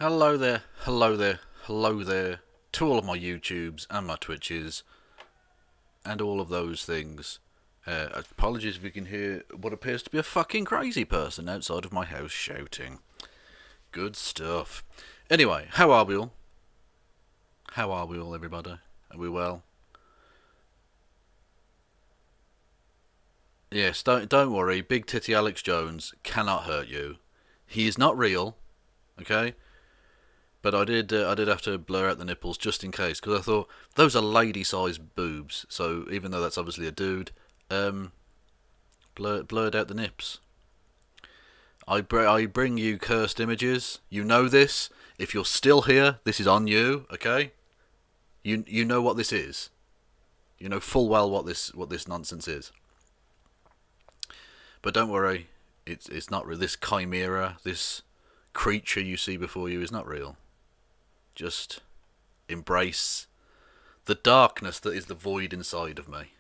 Hello there, hello there, hello there to all of my YouTubes and my Twitches and all of those things. Apologies if you can hear what appears to be a fucking crazy person outside of my house shouting. Good stuff. Anyway, how are we all? How are we all, everybody? Are we well? Yes, don't worry. Big Titty Alex Jones cannot hurt you. He is not real, okay? But I did have to blur out the nipples just in case, because I thought those are lady-sized boobs. So even though that's obviously a dude, blurred out the nips. I bring you cursed images. You know this. If you're still here, this is on you. Okay. You know what this is. You know full well what this nonsense is. But don't worry, it's not real. This chimera, this creature you see before you is not real. Just embrace the darkness that is the void inside of me.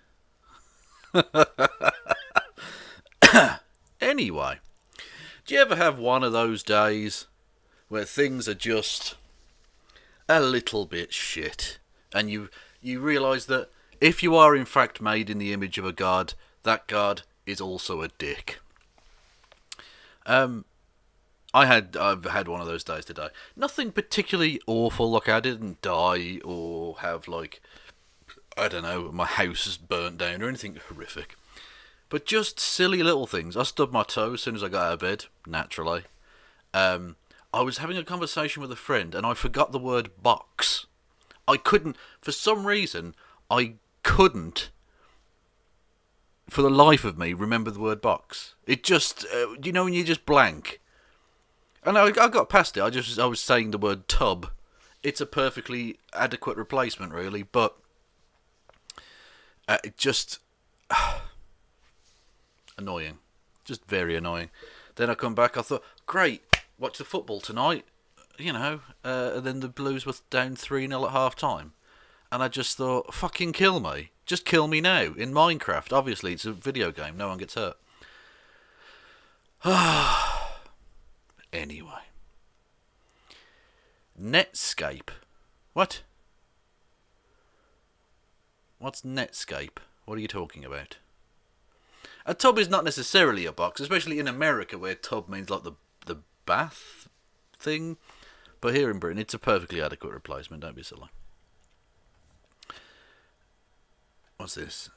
Anyway, do you ever have one of those days where things are just a little bit shit, and you realise that if you are in fact made in the image of a god, that god is also a dick? I've had one of those days today. Nothing particularly awful, like I didn't die or have, like, I don't know, my house is burnt down or anything horrific. But just silly little things. I stubbed my toe as soon as I got out of bed, naturally. I was having a conversation with a friend and I forgot the word box. I couldn't, for some reason, for the life of me, remember the word box. It just, you know when you just blank? And I got past it. I was saying the word tub. It's a perfectly adequate replacement, really, but it just annoying, just very annoying. Then I come back. I thought, great, watch the football tonight, you know. And then the Blues were down 3-0 at half time, and I just thought, fucking kill me, just kill me now. In Minecraft, obviously, it's a video game. No one gets hurt. Anyway. Netscape. What? What's Netscape? What are you talking about? A tub is not necessarily a box, especially in America where tub means like the bath thing. But here in Britain, it's a perfectly adequate replacement. Don't be silly. What's this?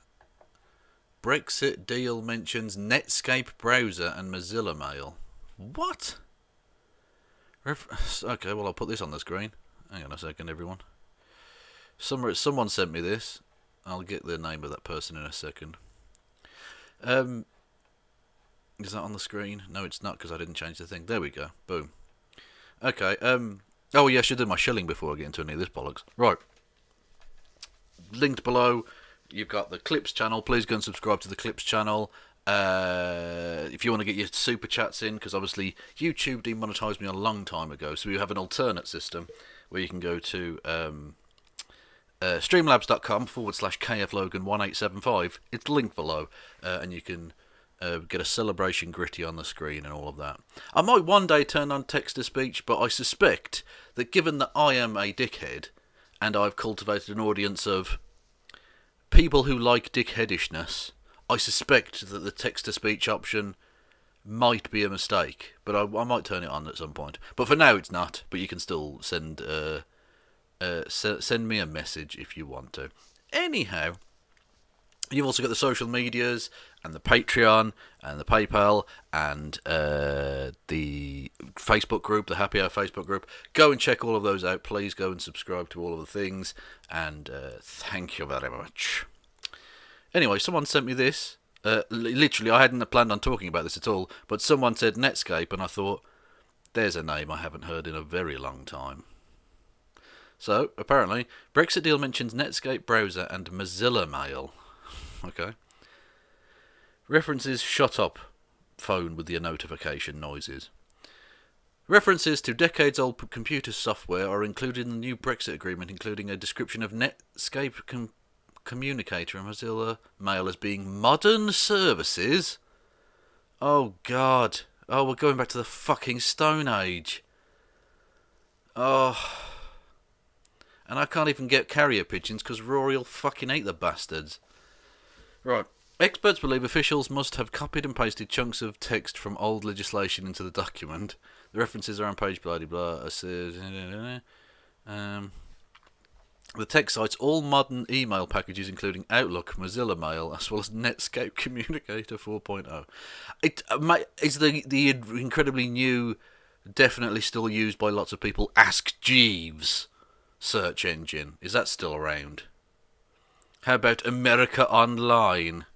Brexit deal mentions Netscape browser and Mozilla Mail. What? Okay, well, I'll put this on the screen. Hang on a second, everyone. Someone sent me this. I'll get the name of that person in a second. Is that on the screen? No, it's not, because I didn't change the thing. There we go. Boom. Okay. Oh, yeah, I should do my shilling before I get into any of this bollocks. Right. Linked below, you've got the Clips channel. Please go and subscribe to the Clips channel. If you want to get your super chats in, because obviously YouTube demonetised me a long time ago, so we have an alternate system where you can go to streamlabs.com/KFLogan1875. It's linked below, and you can get a celebration gritty on the screen and all of that. I might one day turn on text-to-speech, but I suspect that given that I am a dickhead and I've cultivated an audience of people who like dickheadishness, I suspect that the text-to-speech option might be a mistake, but I might turn it on at some point. But for now, it's not. But you can still send me a message if you want to. Anyhow, you've also got the social medias and the Patreon and the PayPal and the Facebook group, the Happy Hour Facebook group. Go and check all of those out. Please go and subscribe to all of the things. And thank you very much. Anyway, someone sent me this. Literally, I hadn't planned on talking about this at all, but someone said Netscape, and I thought, there's a name I haven't heard in a very long time. So, apparently, Brexit deal mentions Netscape browser and Mozilla Mail. Okay. References shut up phone with your notification noises. References to decades-old computer software are included in the new Brexit agreement, including a description of Netscape Communicator and Mozilla Mail as being modern services. Oh, God. Oh, we're going back to the fucking Stone Age. Oh, and I can't even get carrier pigeons because Rory'll fucking ate the bastards. Right. Experts believe officials must have copied and pasted chunks of text from old legislation into the document. The references are on page blah blah. The text cites all modern email packages, including Outlook, Mozilla Mail, as well as Netscape Communicator 4.0. It is the incredibly new, definitely still used by lots of people, Ask Jeeves search engine. Is that still around? How about America Online?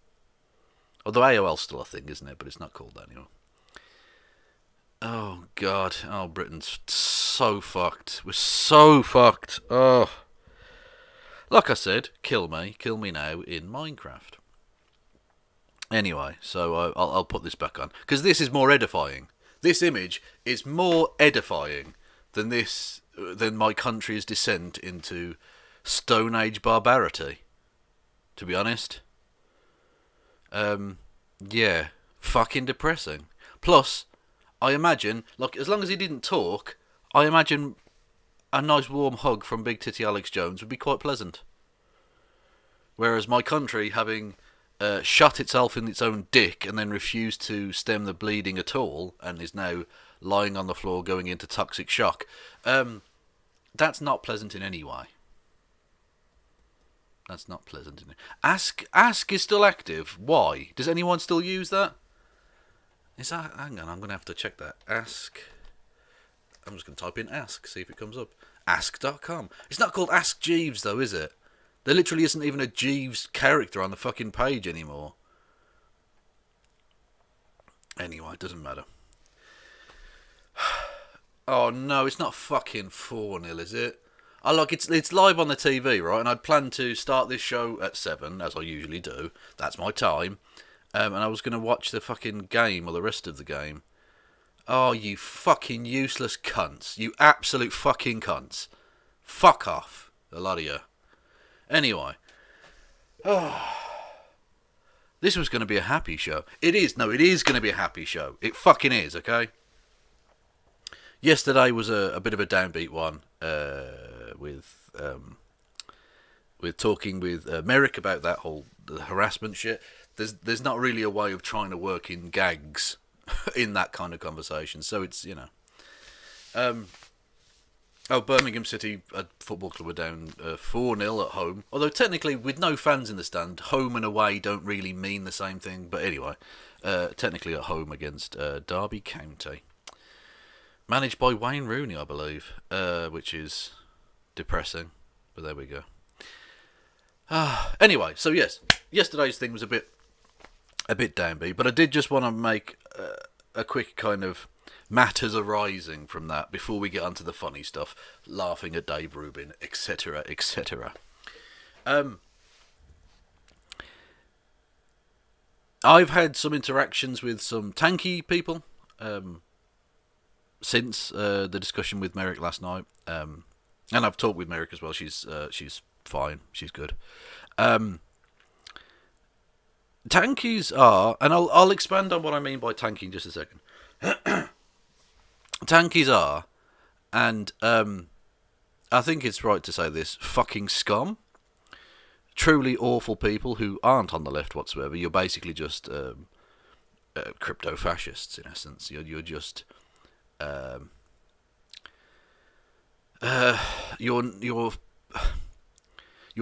Although AOL's still a thing, isn't it? But it's not called that anymore. Oh, God. Oh, Britain's so fucked. We're so fucked. Oh. Like I said, kill me now in Minecraft. Anyway, so I'll put this back on because this is more edifying. This image is more edifying than my country's descent into Stone Age barbarity. To be honest, yeah, fucking depressing. Plus, I imagine, like, as long as he didn't talk, I imagine a nice warm hug from Big Titty Alex Jones would be quite pleasant. Whereas my country, having shot itself in its own dick and then refused to stem the bleeding at all, and is now lying on the floor going into toxic shock, that's not pleasant in any way. That's not pleasant in it. Ask is still active. Why? Does anyone still use that? Is that? Hang on, I'm going to have to check that. Ask. I'm just going to type in ask, see if it comes up. Ask.com. It's not called Ask Jeeves, though, is it? There literally isn't even a Jeeves character on the fucking page anymore. Anyway, it doesn't matter. Oh no, it's not fucking 4-0, is it? It's live on the TV, right? And I'd planned to start this show at 7, as I usually do. That's my time. And I was going to watch the fucking game, or the rest of the game. Oh, you fucking useless cunts. You absolute fucking cunts. Fuck off. A lot of you. Anyway. Oh. This was going to be a happy show. It is. No, it is going to be a happy show. It fucking is, okay? Yesterday was a bit of a downbeat one. With talking with Merrick about that whole harassment shit. There's not really a way of trying to work in gags in that kind of conversation. So it's, you know. Birmingham City Football Club were down 4-0 at home. Although technically, with no fans in the stand, home and away don't really mean the same thing. But anyway, technically at home against Derby County. Managed by Wayne Rooney, I believe, which is depressing. But there we go. Anyway, so yes, yesterday's thing was a bit downbeat, but I did just want to make a quick kind of matters arising from that before we get onto the funny stuff, laughing at Dave Rubin, etc., etc. I've had some interactions with some Tankie people since the discussion with Merrick last night, and I've talked with Merrick as well. She's fine. She's good. Tankies are, and I'll expand on what I mean by tankie in just a second. Tankies are, and I think it's right to say this, fucking scum. Truly awful people who aren't on the left whatsoever. You're basically just crypto fascists in essence. You're just you're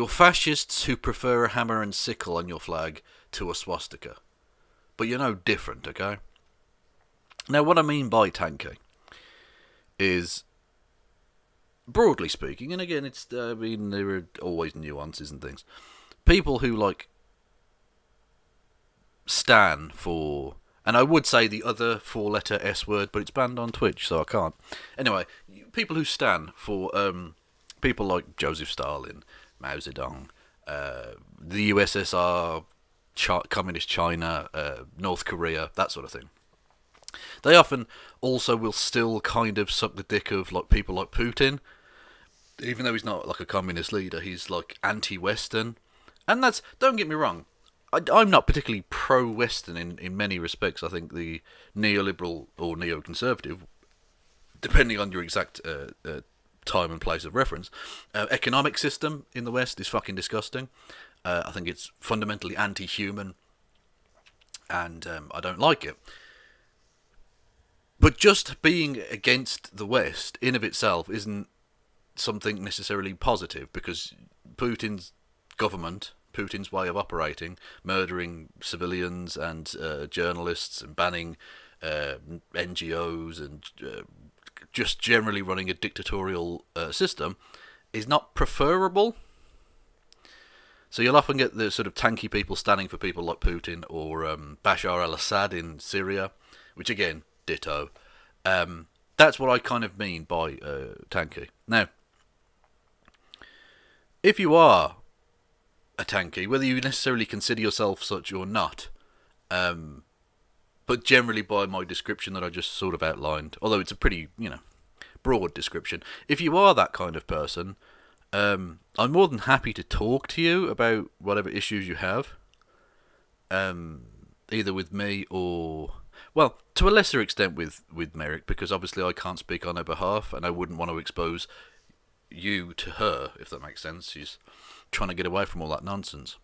fascists who prefer a hammer and sickle on your flag to a swastika. But you're no different, okay? Now, what I mean by tanky is, broadly speaking, and again, there are always nuances and things. People who, like, stan for, and I would say the other 4-letter S word, but it's banned on Twitch, so I can't. Anyway, people who stan for people like Joseph Stalin, Mao Zedong, the USSR, Communist China, North Korea, that sort of thing. They often also will still kind of suck the dick of like people like Putin, even though he's not like a communist leader. He's like anti-Western, and that's, don't get me wrong, I'm not particularly pro-Western in many respects. I think the neoliberal or neoconservative, depending on your exact time and place of reference. Economic system in the West is fucking disgusting. I think it's fundamentally anti-human, and I don't like it. But just being against the West in of itself isn't something necessarily positive, because Putin's government, Putin's way of operating, murdering civilians and journalists and banning NGOs and just generally running a dictatorial system, is not preferable. So you'll often get the sort of tanky people standing for people like Putin or Bashar al-Assad in Syria, which again, ditto. That's what I kind of mean by tanky. Now, if you are a tanky, whether you necessarily consider yourself such or not, but generally by my description that I just sort of outlined, although it's a pretty, broad description, if you are that kind of person, I'm more than happy to talk to you about whatever issues you have, either with me or, well, to a lesser extent with Merrick, because obviously I can't speak on her behalf, and I wouldn't want to expose you to her, if that makes sense. She's trying to get away from all that nonsense.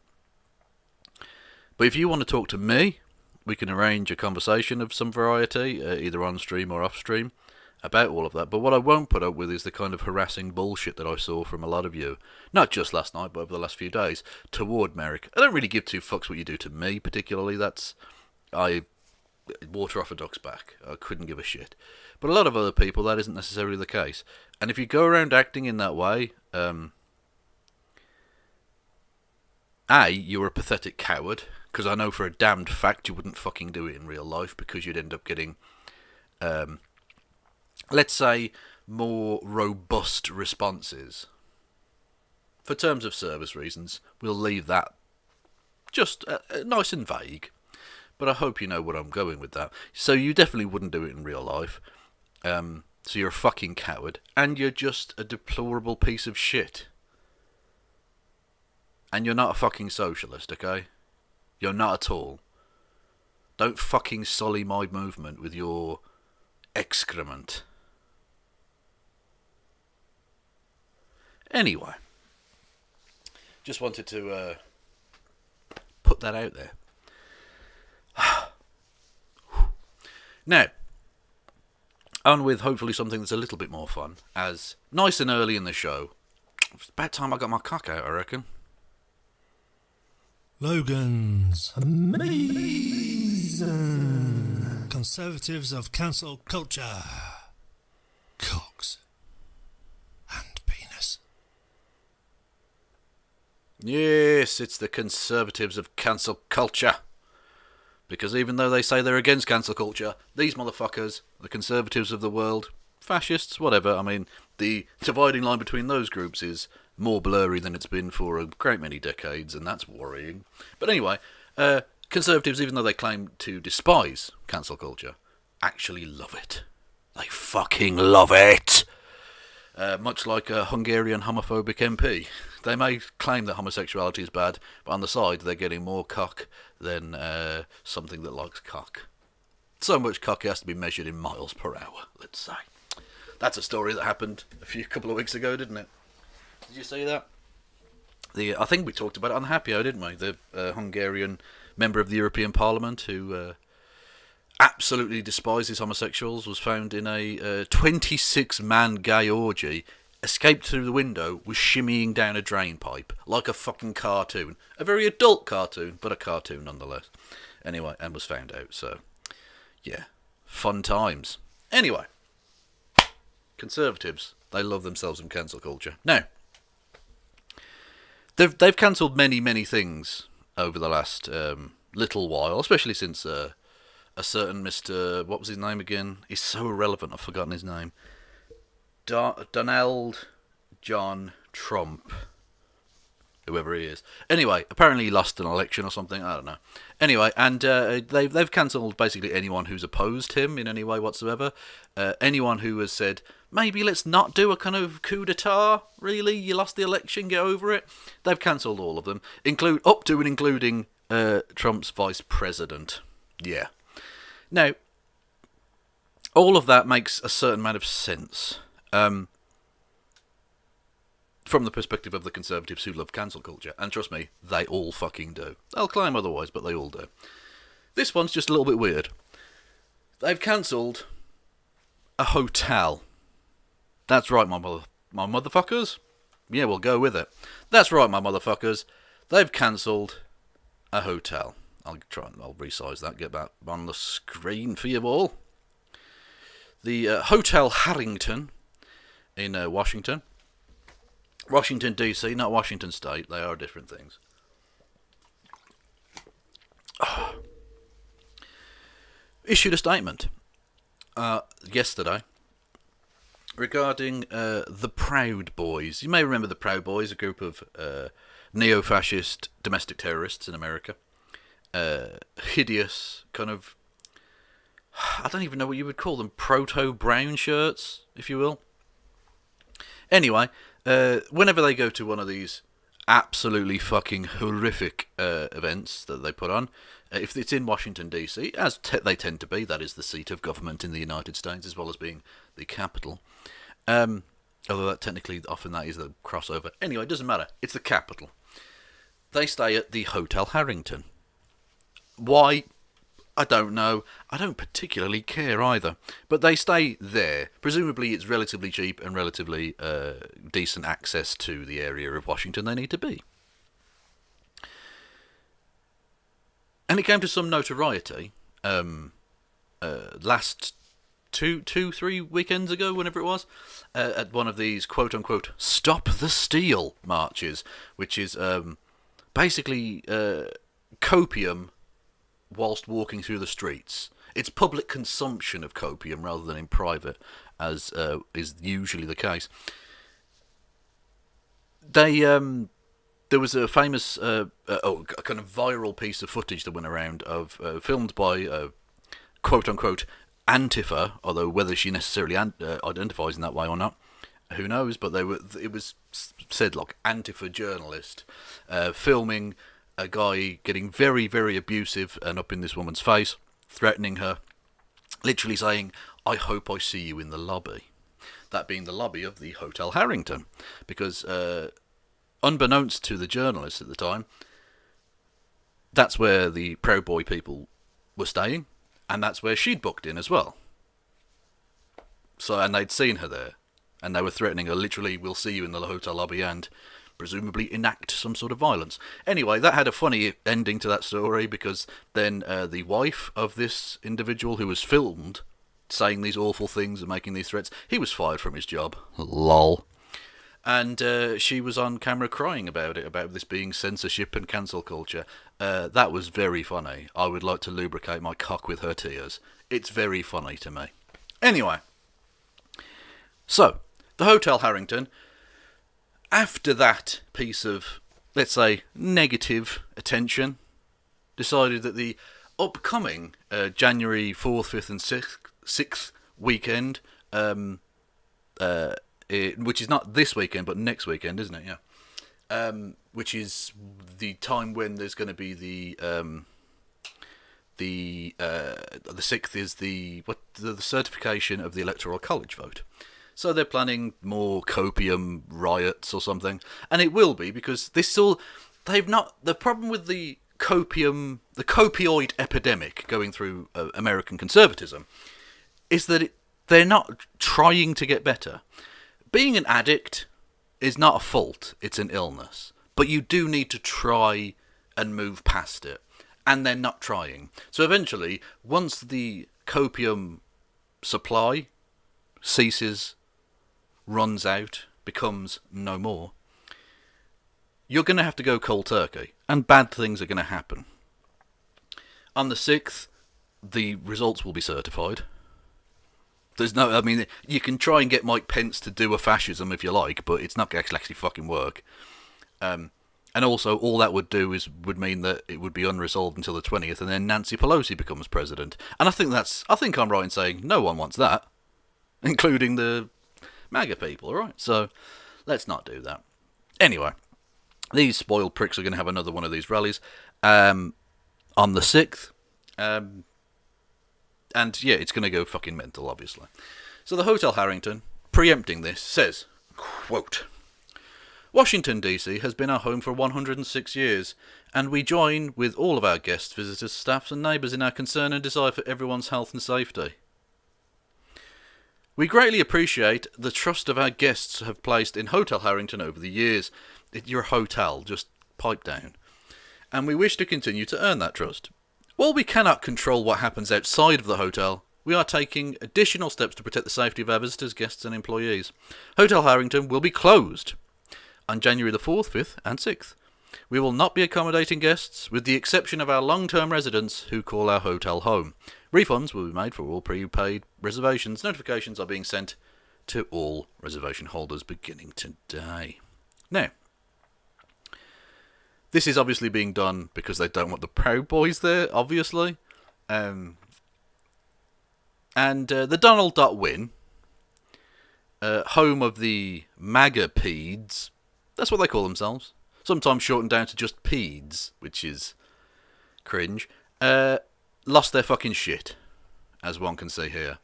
But if you want to talk to me, we can arrange a conversation of some variety, either on stream or off stream, about all of that. But what I won't put up with is the kind of harassing bullshit that I saw from a lot of you, not just last night, but over the last few days, toward Merrick. I don't really give two fucks what you do to me, particularly. I water off a duck's back. I couldn't give a shit. But a lot of other people, that isn't necessarily the case. And if you go around acting in that way, A, you're a pathetic coward, because I know for a damned fact you wouldn't fucking do it in real life, because you'd end up getting, let's say, more robust responses. For terms of service reasons, we'll leave that just nice and vague. But I hope you know where I'm going with that. So you definitely wouldn't do it in real life. So you're a fucking coward, and you're just a deplorable piece of shit. And you're not a fucking socialist, okay? You're not at all. Don't fucking sully my movement with your excrement. Anyway, just wanted to put that out there. Now, on with hopefully something that's a little bit more fun, as nice and early in the show. It's about time I got my cock out, I reckon. Logan's amazing conservatives of cancel culture. Cocks and penis. Yes, it's the conservatives of cancel culture. Because even though they say they're against cancel culture, these motherfuckers, the conservatives of the world, fascists, whatever, I mean, the dividing line between those groups is more blurry than it's been for a great many decades, and that's worrying. But anyway, conservatives, even though they claim to despise cancel culture, actually love it. They fucking love it! Much like a Hungarian homophobic MP. They may claim that homosexuality is bad, but on the side they're getting more cock than something that likes cock. So much cock it has to be measured in miles per hour, let's say. That's a story that happened a couple of weeks ago, didn't it? Did you see that? I think we talked about it on the Happy Hour, didn't we? The Hungarian member of the European Parliament who absolutely despises homosexuals was found in a 26-man gay orgy, escaped through the window, was shimmying down a drain pipe like a fucking cartoon. A very adult cartoon, but a cartoon nonetheless. Anyway, and was found out, so yeah, fun times. Anyway, conservatives, they love themselves some cancel culture. Now, they've cancelled many things over the last little while, especially since a certain Mr. What was his name again? He's so irrelevant, I've forgotten his name. Donald John Trump. Whoever he is. Anyway, apparently he lost an election or something, I don't know. Anyway, and they've cancelled basically anyone who's opposed him in any way whatsoever. Anyone who has said, maybe let's not do a kind of coup d'etat, really? You lost the election, get over it. They've cancelled all of them, up to and including Trump's vice president. Yeah. Now, all of that makes a certain amount of sense. from the perspective of the Conservatives who love cancel culture. And trust me, they all fucking do. They'll claim otherwise, but they all do. This one's just a little bit weird. They've cancelled a hotel. That's right, my motherfuckers. Yeah, we'll go with it. That's right, my motherfuckers. They've cancelled a hotel. I'll resize that, get that on the screen for you all. The Hotel Harrington in Washington. Washington, D.C., not Washington State. They are different things. Issued a statement yesterday regarding the Proud Boys. You may remember the Proud Boys, a group of neo-fascist domestic terrorists in America. Hideous, kind of, I don't even know what you would call them, proto-brown shirts, if you will. Anyway, whenever they go to one of these absolutely fucking horrific events that they put on, if it's in Washington, D.C., as they tend to be, that is the seat of government in the United States, as well as being the capital. Although that technically, often that is the crossover. Anyway, it doesn't matter. It's the capital. They stay at the Hotel Harrington. Why? I don't know. I don't particularly care either. But they stay there. Presumably it's relatively cheap and relatively decent access to the area of Washington they need to be. And it came to some notoriety last 3 weekends ago, whenever it was, at one of these quote-unquote Stop the Steal marches, which is basically copium whilst walking through the streets. It's public consumption of copium rather than in private, as is usually the case. There was a famous, a kind of viral piece of footage that went around of filmed by quote-unquote Antifa, although whether she necessarily identifies in that way or not, who knows, but it was said like Antifa journalist filming a guy getting very, very abusive and up in this woman's face, threatening her, literally saying, "I hope I see you in the lobby." That being the lobby of the Hotel Harrington, because unbeknownst to the journalist at the time, that's where the Proud Boy people were staying, and that's where she'd booked in as well. So, and they'd seen her there, and they were threatening her, literally, "We'll see you in the hotel lobby," and presumably enact some sort of violence. Anyway, that had a funny ending to that story, because then the wife of this individual who was filmed saying these awful things and making these threats, he was fired from his job. Lol. And she was on camera crying about it, about this being censorship and cancel culture. That was very funny. I would like to lubricate my cock with her tears. It's very funny to me. Anyway, so, the Hotel Harrington, after that piece of, let's say, negative attention, decided that the upcoming January 4th, 5th and 6th weekend, which is not this weekend, but next weekend, isn't it? Yeah. Which is the time when there's going to be the 6th is the certification of the Electoral College vote. So they're planning more copium riots or something, and it will be, because the problem with the opioid epidemic going through American conservatism is that they're not trying to get better. Being an addict is not a fault, it's an illness. But you do need to try and move past it. And they're not trying. So eventually, once the copium supply ceases, runs out, becomes no more, you're going to have to go cold turkey. And bad things are going to happen. On the 6th, the results will be certified. You can try and get Mike Pence to do a fascism if you like, but it's not going to actually fucking work. And also, all that would mean that it would be unresolved until the 20th, and then Nancy Pelosi becomes president. And I think I'm right in saying no one wants that, including the MAGA people, alright? So, let's not do that. Anyway, these spoiled pricks are going to have another one of these rallies on the 6th. And yeah, it's going to go fucking mental, obviously. So the Hotel Harrington, preempting this, says, quote, Washington, D.C. has been our home for 106 years, and we join with all of our guests, visitors, staffs and neighbours in our concern and desire for everyone's health and safety. We greatly appreciate the trust of our guests have placed in Hotel Harrington over the years. You're a hotel, just pipe down. And we wish to continue to earn that trust. While we cannot control what happens outside of the hotel, we are taking additional steps to protect the safety of our visitors, guests and employees. Hotel Harrington will be closed on January the 4th, 5th and 6th. We will not be accommodating guests, with the exception of our long-term residents who call our hotel home. Refunds will be made for all prepaid reservations. Notifications are being sent to all reservation holders beginning today. Now, this is obviously being done because they don't want the Proud Boys there, obviously. And the Donald.win, home of the MAGA peds, that's what they call themselves, sometimes shortened down to just peds, which is cringe, lost their fucking shit, as one can see here.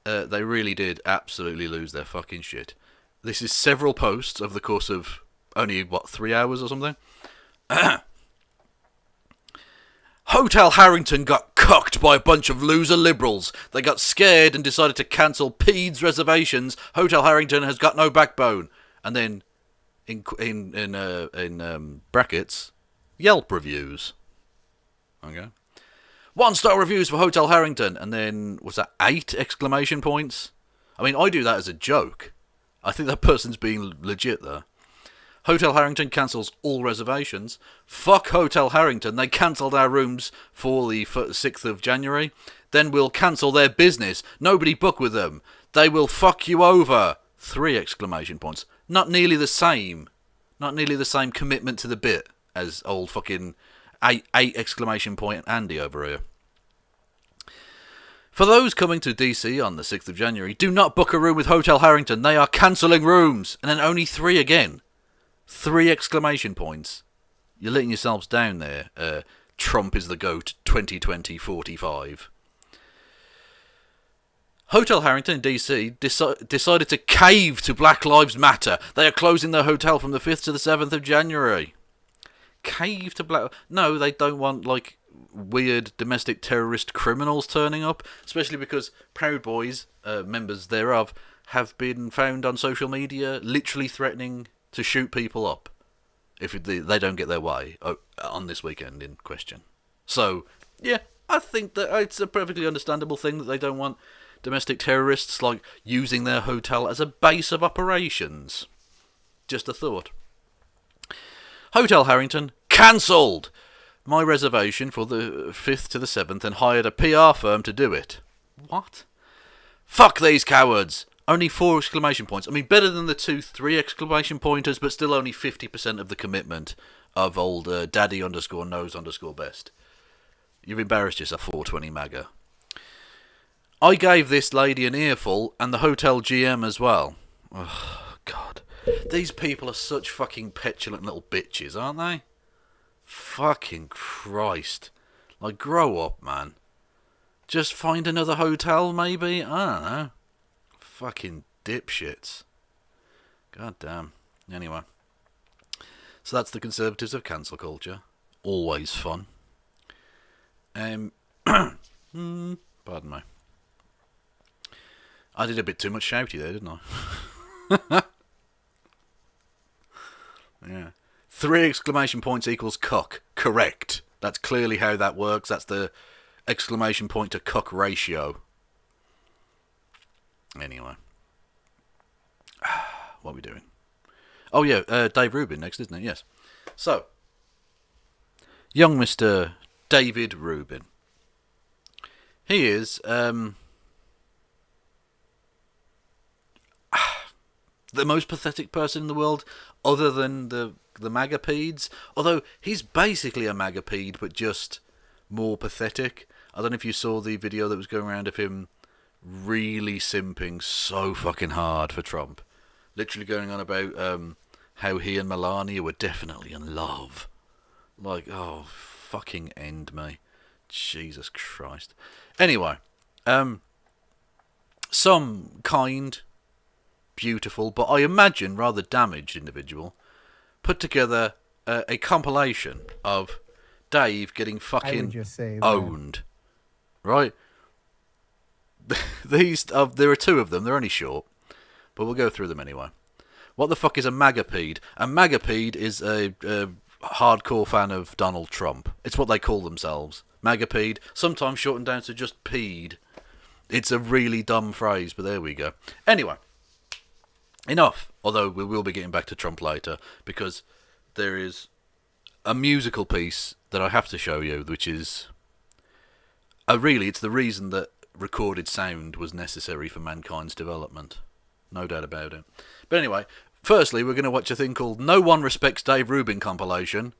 They really did absolutely lose their fucking shit. This is several posts over the course of only, 3 hours or something? Hotel Harrington got cucked by a bunch of loser liberals. They got scared and decided to cancel peds reservations. Hotel Harrington has got no backbone. And then, in brackets, Yelp reviews. Okay. 1-star reviews for Hotel Harrington, and then, was that 8 exclamation points? I mean, I do that as a joke. I think that person's being legit there. Hotel Harrington cancels all reservations. Fuck Hotel Harrington, they cancelled our rooms for the 6th of January. Then we'll cancel their business. Nobody book with them. They will fuck you over. 3 exclamation points. Not nearly the same. Not nearly the same commitment to the bit as old fucking 8 exclamation point Andy over here. For those coming to DC on the 6th of January, do not book a room with Hotel Harrington. They are cancelling rooms. And then only 3 again. 3 exclamation points. You're letting yourselves down there. Trump is the GOAT 2020 45. Hotel Harrington in DC decided to cave to Black Lives Matter. They are closing their hotel from the 5th to the 7th of January. Cave to Black... No, they don't want, weird domestic terrorist criminals turning up. Especially because Proud Boys, members thereof, have been found on social media literally threatening to shoot people up if they don't get their way on this weekend in question. So, yeah, I think that it's a perfectly understandable thing that they don't want domestic terrorists, using their hotel as a base of operations. Just a thought. Hotel Harrington cancelled my reservation for the 5th to the 7th and hired a PR firm to do it. What? Fuck these cowards! Only 4 exclamation points. I mean, better than the 2-3 exclamation pointers, but still only 50% of the commitment of old daddy_knows_best. You've embarrassed yourself, 420 MAGA. I gave this lady an earful, and the hotel GM as well. Oh, God. These people are such fucking petulant little bitches, aren't they? Fucking Christ. Grow up, man. Just find another hotel, maybe? I don't know. Fucking dipshits. God damn. Anyway. So that's the Conservatives of cancel culture. Always fun. Pardon me. I did a bit too much shouty there, didn't I? Yeah. 3 exclamation points equals cuck. Correct. That's clearly how that works. That's the exclamation point to cuck ratio. Anyway. What are we doing? Oh, yeah, Dave Rubin next, isn't it? Yes. So, young Mr. David Rubin. He is, the most pathetic person in the world, other than the MAGA peds. Although, he's basically a MAGA ped, but just more pathetic. I don't know if you saw the video that was going around of him really simping so fucking hard for Trump. Literally going on about how he and Melania were definitely in love. Oh, fucking end me. Jesus Christ. Anyway, some kind beautiful, but I imagine rather damaged individual, put together a compilation of Dave getting fucking owned. Right? There are two of them. They're only short, but we'll go through them anyway. What the fuck is a MAGA-pede? A MAGA-pede is a hardcore fan of Donald Trump. It's what they call themselves. MAGA-pede, sometimes shortened down to just pede. It's a really dumb phrase, but there we go. Anyway, enough. Although we will be getting back to Trump later, because there is a musical piece that I have to show you, which is... really, it's the reason that recorded sound was necessary for mankind's development. No doubt about it. But anyway, firstly, we're going to watch a thing called No One Respects Dave Rubin compilation.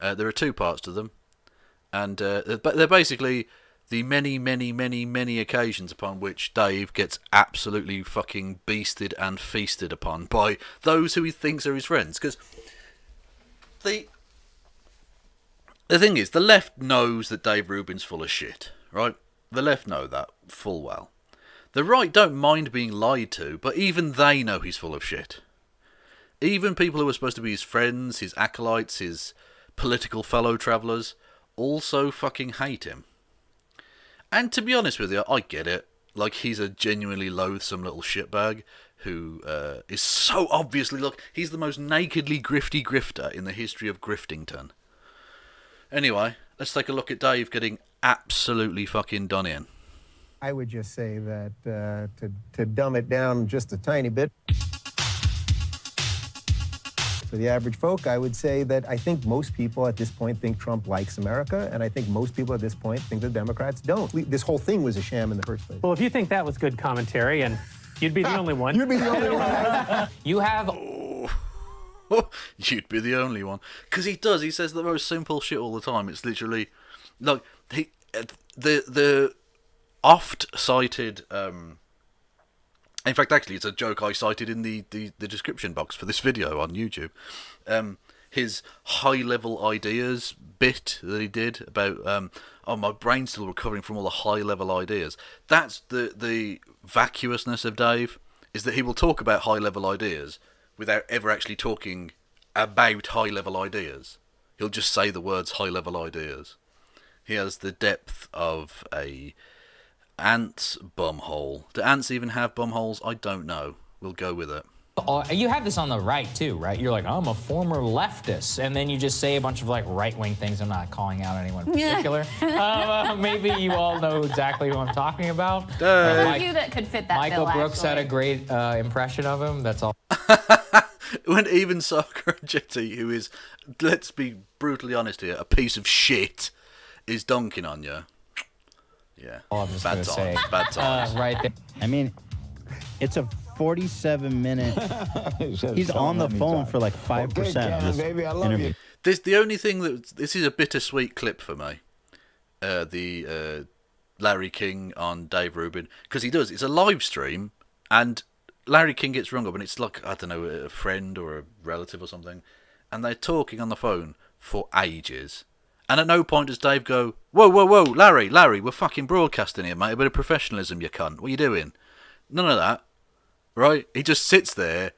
There are two parts to them. And they're basically the many, many, many, many occasions upon which Dave gets absolutely fucking beasted and feasted upon by those who he thinks are his friends. Because the thing is, the left knows that Dave Rubin's full of shit, right? The left know that full well. The right don't mind being lied to, but even they know he's full of shit. Even people who are supposed to be his friends, his acolytes, his political fellow travellers, also fucking hate him. And to be honest with you, I get it. Like, he's a genuinely loathsome little shitbag who is so obviously... Look, he's the most nakedly grifty grifter in the history of Griftington. Anyway, let's take a look at Dave getting absolutely fucking done in. I would just say that to dumb it down just a tiny bit, for the average folk, I would say that I think most people at this point think Trump likes America, and I think most people at this point think the Democrats don't. This whole thing was a sham in the first place. Well, if you think that was good commentary, and you'd be the only one. You'd be the only one. You have... You'd be the only one. Because he does. He says the most simple shit all the time. It's literally... Look, the oft-cited... in fact, actually, it's a joke I cited in the description box for this video on YouTube. His high-level ideas bit that he did about... my brain's still recovering from all the high-level ideas. That's the vacuousness of Dave, is that he will talk about high-level ideas without ever actually talking about high-level ideas. He'll just say the words high-level ideas. He has the depth of a ant's bumhole. Do ants even have bumholes? I don't know. We'll go with it. You have this on the right, too, right? You're like, I'm a former leftist. And then you just say a bunch of, like, right-wing things. I'm not calling out anyone in particular. Maybe you all know exactly who I'm talking about. There's a few that could fit that Michael bill, Brooks had a great impression of him. That's all. When even Sarkozy, who is, let's be brutally honest here, a piece of shit, is donking on you. Yeah. I'm just bad gonna times. say, Bad times. right there. I mean, it's a 47-minute... He's on the phone for like 5% of this baby, I love interview. you. The only thing this is a bittersweet clip for me. The Larry King on Dave Rubin, because he does. It's a live stream, and Larry King gets rung up, and it's like, I don't know, a friend or a relative or something, and they're talking on the phone for ages. And at no point does Dave go, whoa, Larry, we're fucking broadcasting here, mate. A bit of professionalism, you cunt. What are you doing? None of that. Right? He just sits there,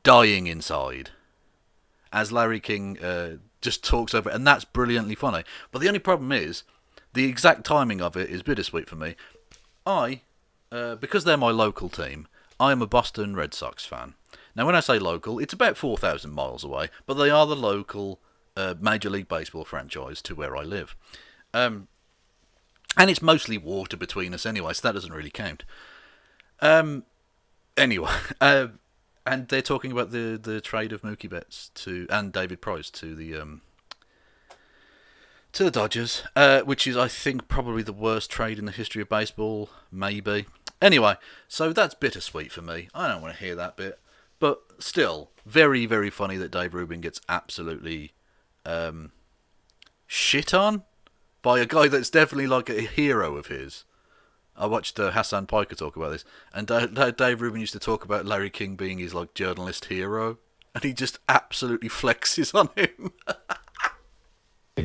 dying inside, as Larry King just talks over it, and that's brilliantly funny. But the only problem is, the exact timing of it is bittersweet for me. Because they're my local team, I am a Boston Red Sox fan. Now, when I say local, it's about 4,000 miles away, but they are the local Major League Baseball franchise to where I live. And it's mostly water between us anyway, so that doesn't really count. Anyway, and they're talking about the trade of Mookie Betts and David Price to the Dodgers, which is, I think, probably the worst trade in the history of baseball, maybe. Anyway, so that's bittersweet for me. I don't want to hear that bit, but still, very, very funny that Dave Rubin gets absolutely shit on by a guy that's definitely like a hero of his. I watched Hassan Piker talk about this, and Dave Rubin used to talk about Larry King being his like journalist hero, and he just absolutely flexes on him.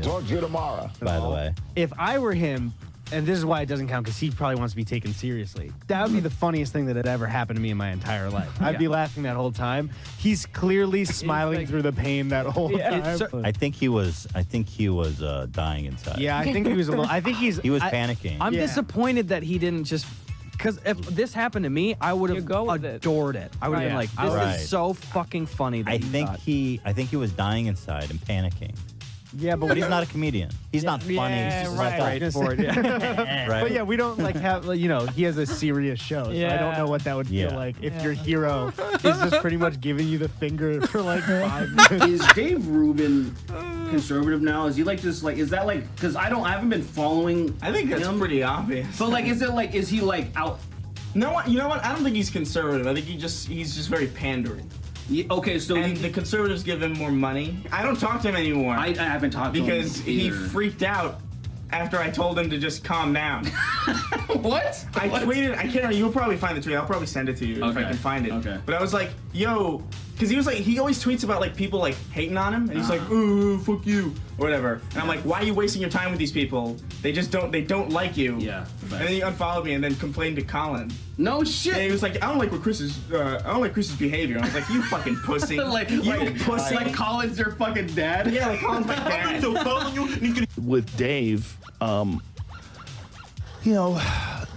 Talk to you tomorrow. By the way, If I were him, and this is why it doesn't count, because he probably wants to be taken seriously. That would be the funniest thing that had ever happened to me in my entire life. I'd be laughing that whole time. He's clearly smiling through the pain that whole time. I think he was dying inside. Yeah, I think he was a little. I think he was panicking. I'm disappointed that he didn't just. Because if this happened to me, I would have adored it. I would have been like, "This is so fucking funny." That I think he was dying inside and panicking. Yeah, but he's not a comedian. He's not funny. Yeah, He's just right. Right. But yeah, we don't have, he has a serious show, so I don't know what that would feel like if your hero is just pretty much giving you the finger for 5 minutes. Is Dave Rubin conservative now? Is he is that because I haven't been following. I think that's pretty obvious. But is he out? No, you know what? I don't think he's conservative. I think he's just very pandering. Okay, so the conservatives give him more money. I don't talk to him anymore. I haven't talked to him because he freaked out after I told him to just calm down. What? I tweeted. I can't remember. You'll probably find the tweet. I'll probably send it to you if I can find it. Okay. But I was like, yo, because he always tweets about people hating on him, and he's like, ooh, fuck you, or whatever. And I'm like, why are you wasting your time with these people? They don't like you. Yeah. And then he unfollowed me and then complained to Colin. No shit. And he was like, I don't like Chris's behavior. I was like, you fucking pussy. pussy. Like Colin's your fucking dad. Yeah, like Colin's my dad. With Dave,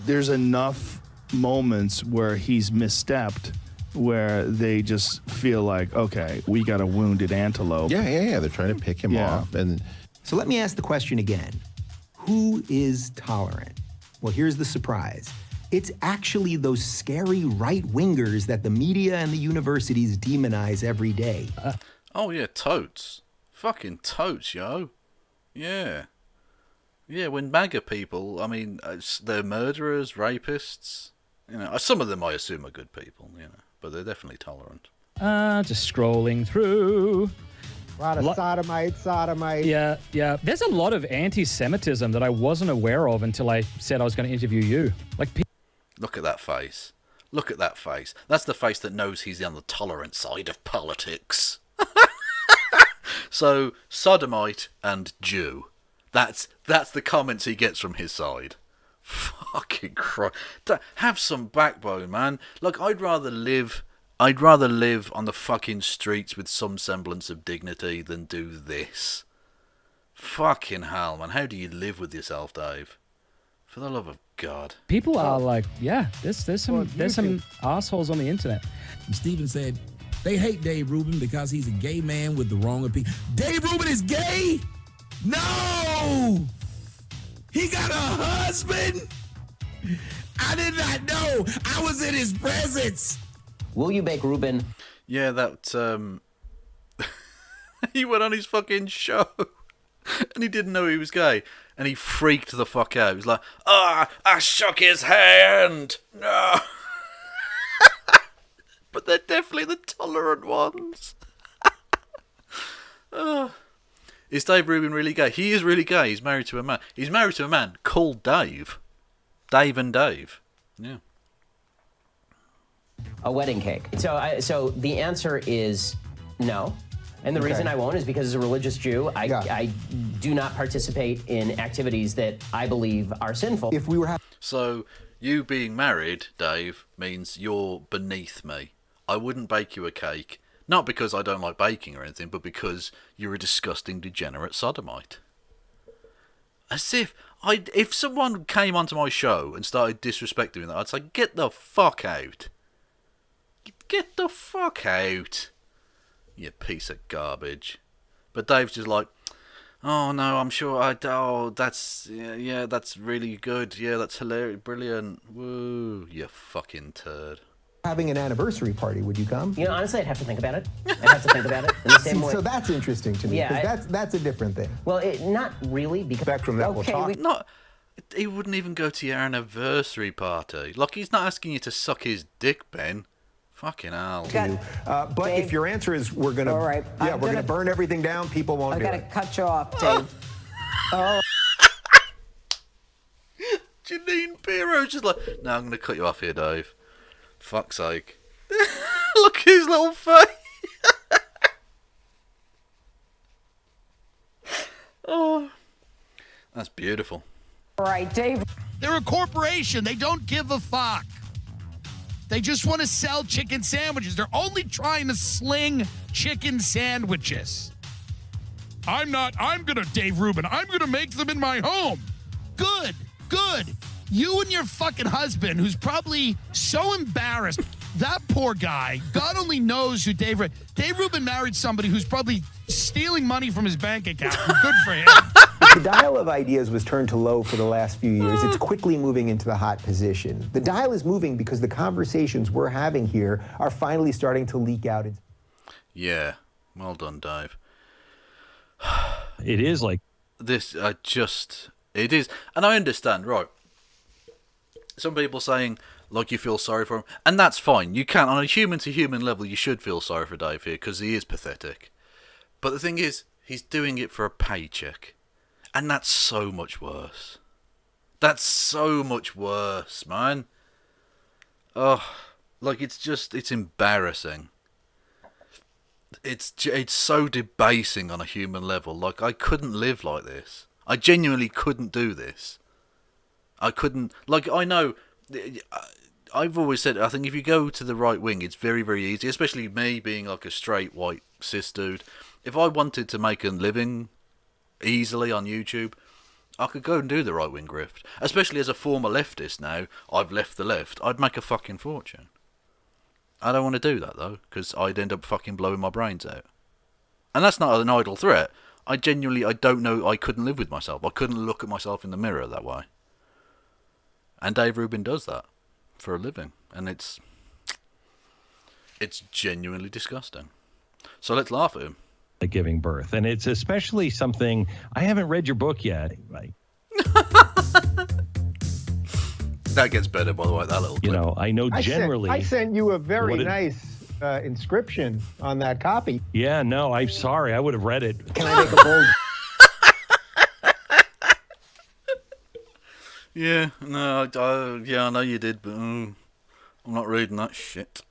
there's enough moments where he's misstepped, where they just feel like, okay, we got a wounded antelope. Yeah. They're trying to pick him off. And so let me ask the question again. Who is tolerant? Well, here's the surprise. It's actually those scary right-wingers that the media and the universities demonize every day. Oh, yeah, totes. Fucking totes, yo. Yeah. Yeah, when MAGA people, they're murderers, rapists. Some of them I assume are good people, but they're definitely tolerant. Just scrolling through. A lot of sodomite. Yeah. There's a lot of anti-Semitism that I wasn't aware of until I said I was going to interview you. Look at that face. Look at that face. That's the face that knows he's on the tolerant side of politics. So, sodomite and Jew. That's the comments he gets from his side. Fucking Christ. Have some backbone, man. Like, I'd rather live on the fucking streets with some semblance of dignity than do this. Fucking hell, man. How do you live with yourself, Dave? For the love of God. People are like, there's some assholes on the internet. Steven said, they hate Dave Rubin because he's a gay man with the wrong opinion. Dave Rubin is gay? No! He got a husband? I did not know. I was in his presence. Will you make Rubin? Yeah, that, he went on his fucking show and he didn't know he was gay and he freaked the fuck out. He was like, I shook his hand. No. But they're definitely the tolerant ones. Is Dave Rubin really gay? He is really gay. He's married to a man. He's married to a man called Dave. Dave and Dave. Yeah. A wedding cake. So the answer is no. And the reason I won't is because as a religious Jew, I do not participate in activities that I believe are sinful. If we were So you being married, Dave, means you're beneath me. I wouldn't bake you a cake. Not because I don't like baking or anything, but because you're a disgusting, degenerate sodomite. As if someone came onto my show and started disrespecting me, I'd say, get the fuck out. Get the fuck out. You piece of garbage. But Dave's just like, oh no, I'm sure that's really good. Yeah, that's hilarious, brilliant. Woo, you fucking turd. having an anniversary party, would you come? You know, honestly, I'd have to think about it. I'd have to think about it in the same way. So that's interesting to me, because that's a different thing. Well, not really, because... Spectrum that we'll talk. He wouldn't even go to your anniversary party. Like, he's not asking you to suck his dick, Ben. Fucking hell. But Dave, if your answer is we're going to... All right. Yeah, we're going to burn everything down, people won't do it. I've got to cut you off, Dave. Oh. Janine Pirro's just like, no, I'm going to cut you off here, Dave. Fuck's sake. Look at his little face. Oh. That's beautiful. All right, Dave. They're a corporation. They don't give a fuck. They just want to sell chicken sandwiches. They're only trying to sling chicken sandwiches. I'm going to, Dave Rubin, I'm going to make them in my home. Good. You and your fucking husband, who's probably so embarrassed. That poor guy, God only knows who Dave Rubin married somebody who's probably stealing money from his bank account. Good for him. The dial of ideas was turned to low for the last few years. It's quickly moving into the hot position. The dial is moving because the conversations we're having here are finally starting to leak out. Yeah, well done, Dave. It is like this. It is, and I understand, right? Some people saying like you feel sorry for him, and that's fine. You can, on a human-to-human level, you should feel sorry for Dave here because he is pathetic. But the thing is, he's doing it for a paycheck, and that's so much worse. That's so much worse, man. Oh, like it's embarrassing. It's so debasing on a human level. Like, I couldn't live like this. I genuinely couldn't do this. I couldn't, like, I know, I've always said, I think if you go to the right wing, it's very, very easy, especially me being like a straight, white, cis dude. If I wanted to make a living easily on YouTube, I could go and do the right wing grift. Especially as a former leftist now, I've left the left, I'd make a fucking fortune. I don't want to do that, though, because I'd end up fucking blowing my brains out. And that's not an idle threat. I don't know, I couldn't live with myself. I couldn't look at myself in the mirror that way. And Dave Rubin does that for a living. And it's genuinely disgusting. So let's laugh at him. Like giving birth. And it's especially something, I haven't read your book yet. Like, that gets better, by the way, that little clip. You know, I know generally. I sent you a very nice inscription on that copy. Yeah, no, I'm sorry. I would have read it. Can I make a bold... Yeah, no, I know you did, but I'm not reading that shit.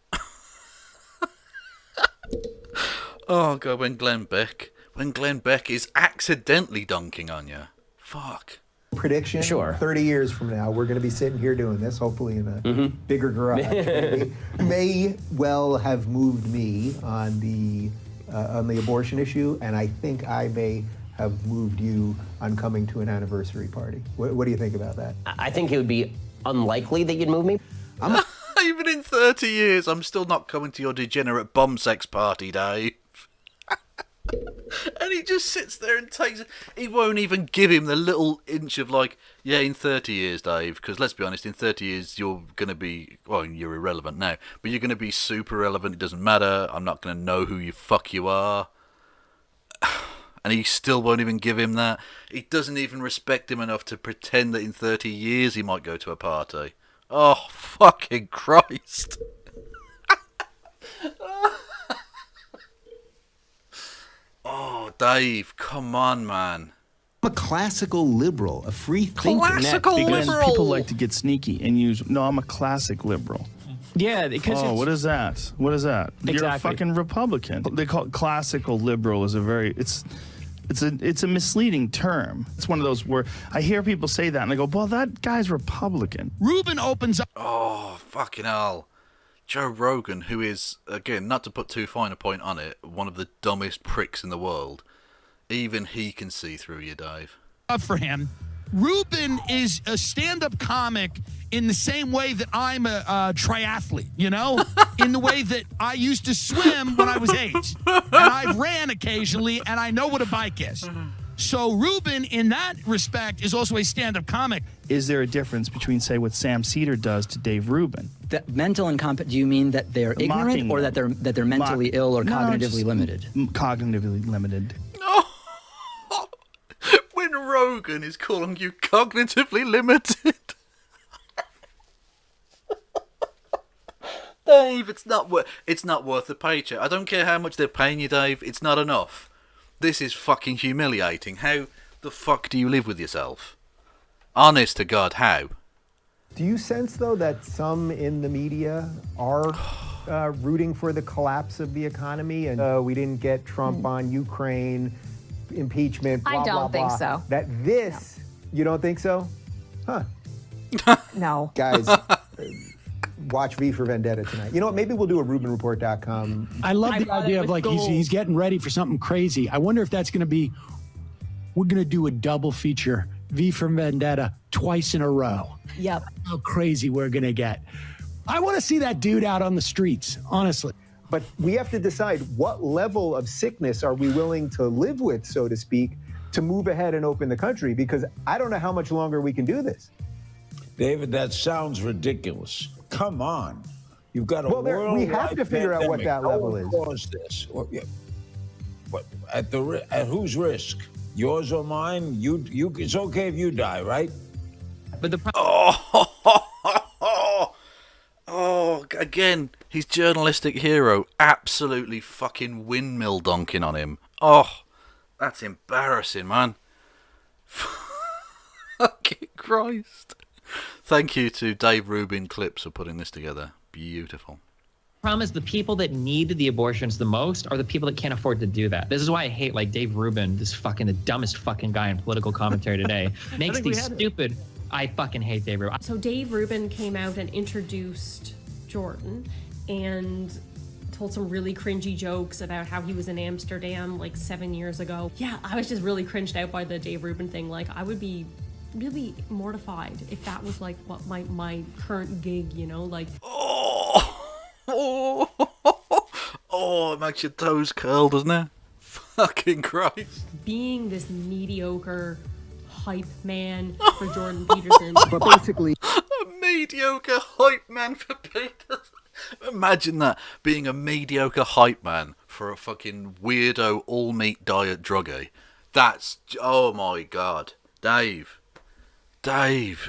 Oh god, when Glenn Beck is accidentally dunking on you, fuck. Prediction. Sure. 30 years from now, we're going to be sitting here doing this, hopefully in a bigger garage. May well have moved me on the abortion issue, and I think I may have moved you on coming to an anniversary party. What do you think about that? I think it would be unlikely that you'd move me. Even in 30 years, I'm still not coming to your degenerate bomb sex party, Dave. And he just sits there and takes it. He won't even give him the little inch of like, yeah, in 30 years, Dave, because let's be honest, in 30 years, you're going to be, well, you're irrelevant now, but you're going to be super relevant. It doesn't matter. I'm not going to know who you are. And he still won't even give him that. He doesn't even respect him enough to pretend that in 30 years he might go to a party. Oh, fucking Christ. Oh, Dave, come on, man. I'm a classical liberal, a free thinker. Classical liberal! People like to get sneaky and use, no, I'm a classic liberal. Yeah, because what is that? What is that? Exactly. You're a fucking Republican. They call it classical liberal is a very, it's a misleading term. It's one of those where I hear people say that and I go, well, that guy's Republican. Rubin opens up. Oh, fucking hell. Joe Rogan, who is, again, not to put too fine a point on it, one of the dumbest pricks in the world. Even he can see through you, Dave. Up for him. Rubin is a stand-up comic in the same way that I'm a triathlete, you know? In the way that I used to swim when I was 8. And I've ran occasionally, and I know what a bike is. So Rubin, in that respect, is also a stand-up comic. Is there a difference between, say, what Sam Cedar does to Dave Rubin? That mental incompetent, do you mean that they're ignorant or that they're mentally ill or cognitively limited? Cognitively limited. When Rogan is calling you cognitively limited. Dave, it's not worth the paycheck. I don't care how much they're paying you, Dave. It's not enough. This is fucking humiliating. How the fuck do you live with yourself? Honest to God, how? Do you sense, though, that some in the media are rooting for the collapse of the economy? And we didn't get Trump on Ukraine, impeachment, blah, I don't blah, think blah. so. That this, you don't think so? Huh. No. Guys, watch V for Vendetta tonight. You know what? Maybe we'll do a RubinReport.com. I love the idea of like he's getting ready for something crazy. I wonder if that's going to be. We're going to do a double feature, V for Vendetta, twice in a row. Yep. How crazy we're going to get. I want to see that dude out on the streets, honestly. But we have to decide what level of sickness are we willing to live with, so to speak, to move ahead and open the country, because I don't know how much longer we can do this. David, that sounds ridiculous. Come on. You've got a worldwide we have to figure out what that level is. Caused this. But at whose risk? Yours or mine? You. It's okay if you die, right? But the Oh, again, his journalistic hero absolutely fucking windmill donking on him. Oh, that's embarrassing, man. Fucking Christ. Thank you to Dave Rubin Clips for putting this together. Beautiful. problem is the people that need the abortions the most are the people that can't afford to do that. This is why I hate like Dave Rubin, this fucking the dumbest fucking guy in political commentary today. Makes these stupid. I fucking hate Dave Rubin. So Dave Rubin came out and introduced Jordan and told some really cringy jokes about how he was in Amsterdam like 7 years ago. Yeah, I was just really cringed out by the Dave Rubin thing. Like, I would be really mortified if that was like what my current gig, you know, like. Oh, it makes your toes curl, doesn't it? Fucking Christ. Being this mediocre hype man for Jordan Peterson. But basically, a mediocre hype man for Peterson. Imagine that, being a mediocre hype man for a fucking weirdo all-meat diet druggie. That's, oh my God. Dave,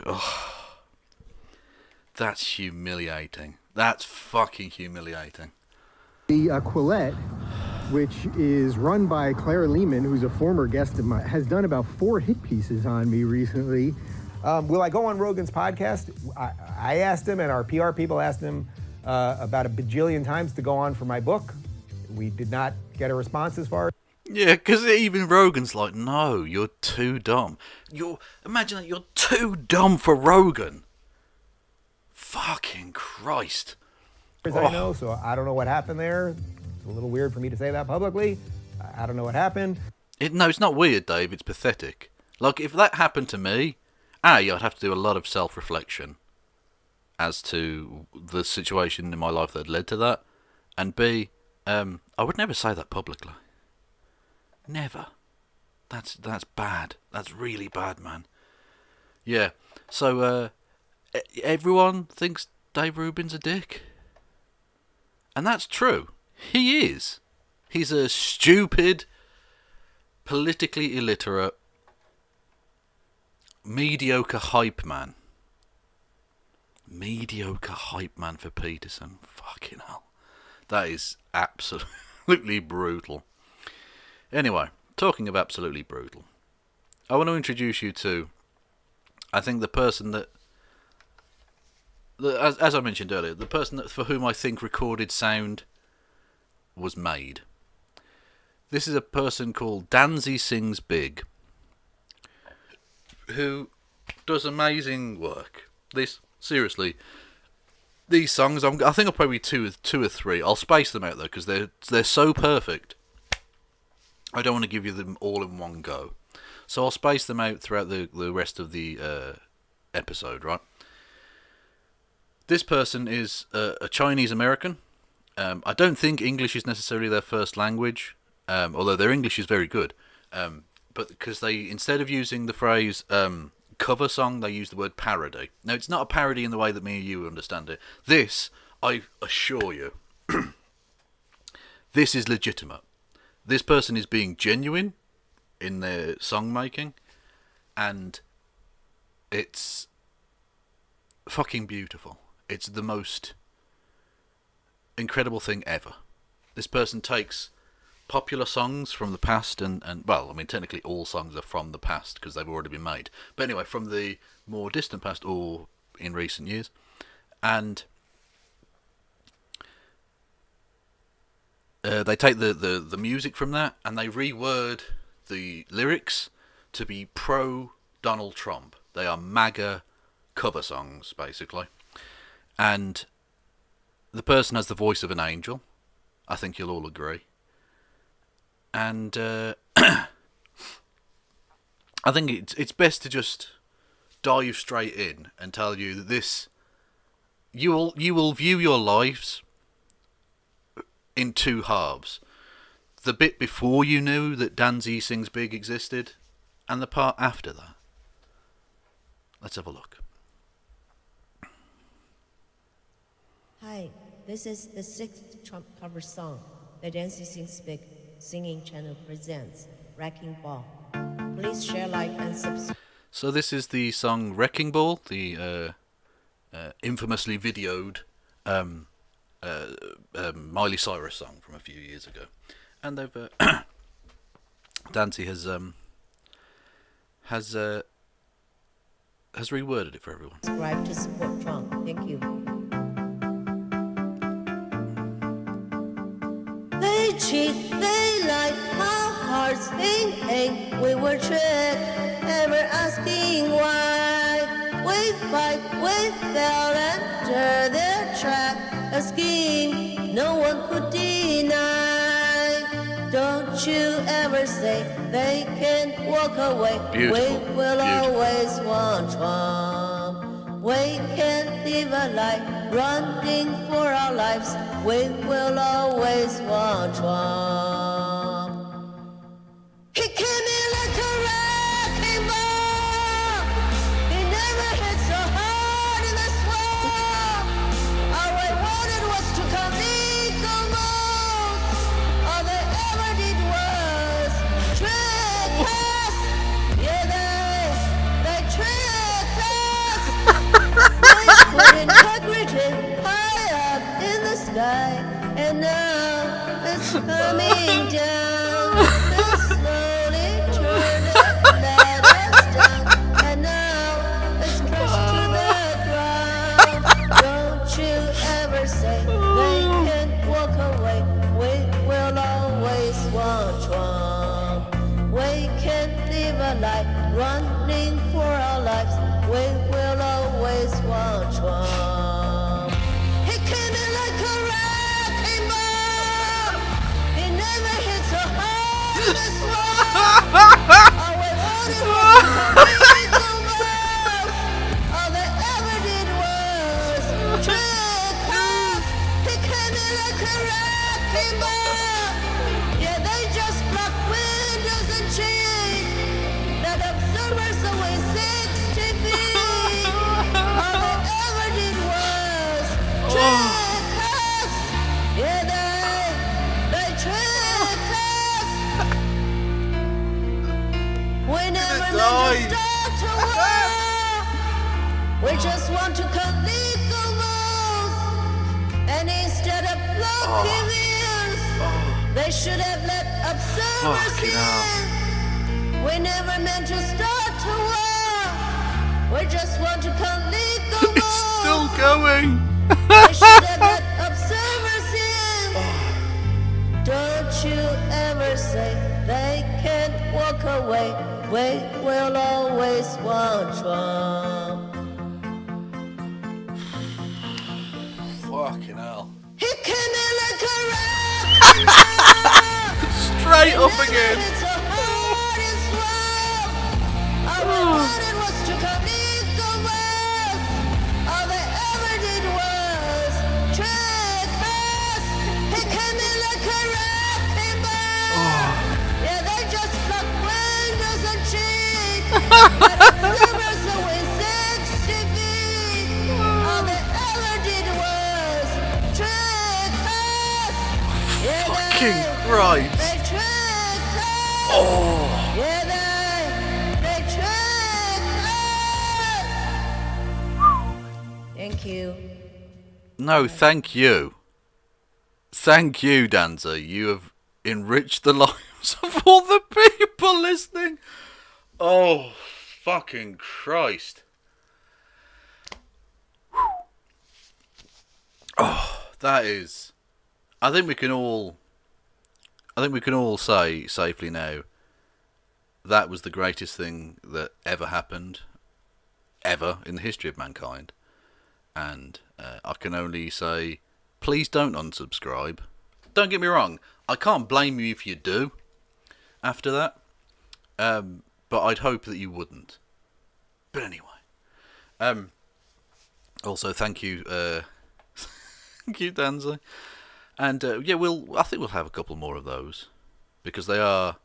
oh, that's humiliating. That's fucking humiliating. the Quillette, which is run by Clara Lehman, who's a former guest of mine, has done about 4 hit pieces on me recently. Will I go on Rogan's podcast? I asked him, and our PR people asked him about a bajillion times to go on for my book. We did not get a response as far. Yeah, because even Rogan's like, no, you're too dumb. Imagine that, you're too dumb for Rogan. Fucking Christ. As I know, so I don't know what happened there. It's a little weird for me to say that publicly. I don't know what happened. No, it's not weird, Dave. It's pathetic. Like, if that happened to me, I'd have to do a lot of self-reflection as to the situation in my life that led to that. And B, I would never say that publicly. Never. That's bad. That's really bad, man. Yeah. So, everyone thinks Dave Rubin's a dick. And that's true. He is. He's a stupid, politically illiterate, mediocre hype man. Mediocre hype man for Peterson. Fucking hell. That is absolutely brutal. Anyway, talking of absolutely brutal, I want to introduce you to, I think, the person that, as I mentioned earlier, the person for whom I think recorded sound was made. This is a person called Danzy Sings Big, who does amazing work. Seriously, these songs, I think I'll probably two or three. I'll space them out though, because they're so perfect. I don't want to give you them all in one go, so I'll space them out throughout the rest of the episode, right? This person is a Chinese American. I don't think English is necessarily their first language, although their English is very good. But because they, instead of using the phrase cover song, they use the word parody. Now, it's not a parody in the way that me and you understand it. This, I assure you, this is legitimate. This person is being genuine in their song making, and it's fucking beautiful. It's the most incredible thing ever. This person takes popular songs from the past and well, I mean, technically all songs are from the past because they've already been made. But anyway, from the more distant past or in recent years, and they take the music from that and they reword the lyrics to be pro Donald Trump. They are MAGA cover songs, basically. And the person has the voice of an angel. I think you'll all agree. And I think it's best to just dive straight in and tell you that this... You will view your lives in two halves. The bit before you knew that Danzy Sings Big existed, and the part after that. Let's have a look. Hi, this is the 6th Trump cover song that Danzy Sings Big singing channel presents, Wrecking Ball. Please share, like, and subscribe. So this is the song Wrecking Ball, the infamously videoed Miley Cyrus song from a few years ago. And they've Dancy has reworded it for everyone. Subscribe to support Trump. Thank you. They cheat, they lie, our hearts ache. We were tricked, never asking why. We fight, we fell under their trap. A scheme no one could deny. Don't you ever say they can't walk away. Beautiful. We will always want Trump. We can't live a life running for our lives. We will always want Trump. He came in like a wrecking ball. He never hit so hard in the swamp. All I wanted was to come legal moves. All they ever did was trick us. Yeah, they tricked us. They put integrity high up in the sky, and now it's coming down. They slowly turned and let us down, and now it's crushed to the ground. Don't you ever say they can't walk away. We will always want Trump. We can't live a life running for our lives. We will always want Trump. He came in like a wrecking ball. He never hit so hard in the swamp. All we wanted was to legal moves. All they ever did was trick us. He came in like a wrecking ball. Yeah, they just block windows and cheat. Let observers away 60 feet. All they ever did was trick us. Yeah, they tricked us. We never meant to start to war. We just want to cut legal moves. And instead of blocking ears, they should have let observers in. We never meant to start to war. We just want to cut legal moves. It's still going. They should have let observers in. Don't you ever say they can't walk away. We will always want Trump. Fucking hell. He came in like a wrecking ball. Straight up again. It's a hard and swell. All we wanted was to come legal moves. All they ever did was trick us. He came in like a wrecking ball. Yeah, they just block windows and cheat. Let observers away 60 feet. All they ever did was trick us. Yeah, Fucking Christ. they tricked us. Oh. Yeah, they tricked us. Thank you. No, thank you. Thank you, Danza. You have enriched the lives of all the people listening. Oh, fucking Christ. Oh, that is... I think we can all say safely now that was the greatest thing that ever happened ever in the history of mankind. And I can only say, please don't unsubscribe. Don't get me wrong, I can't blame you if you do after that. But I'd hope that you wouldn't. But anyway. Also, thank you, thank you, Danzy. And yeah, I think we'll have a couple more of those because they are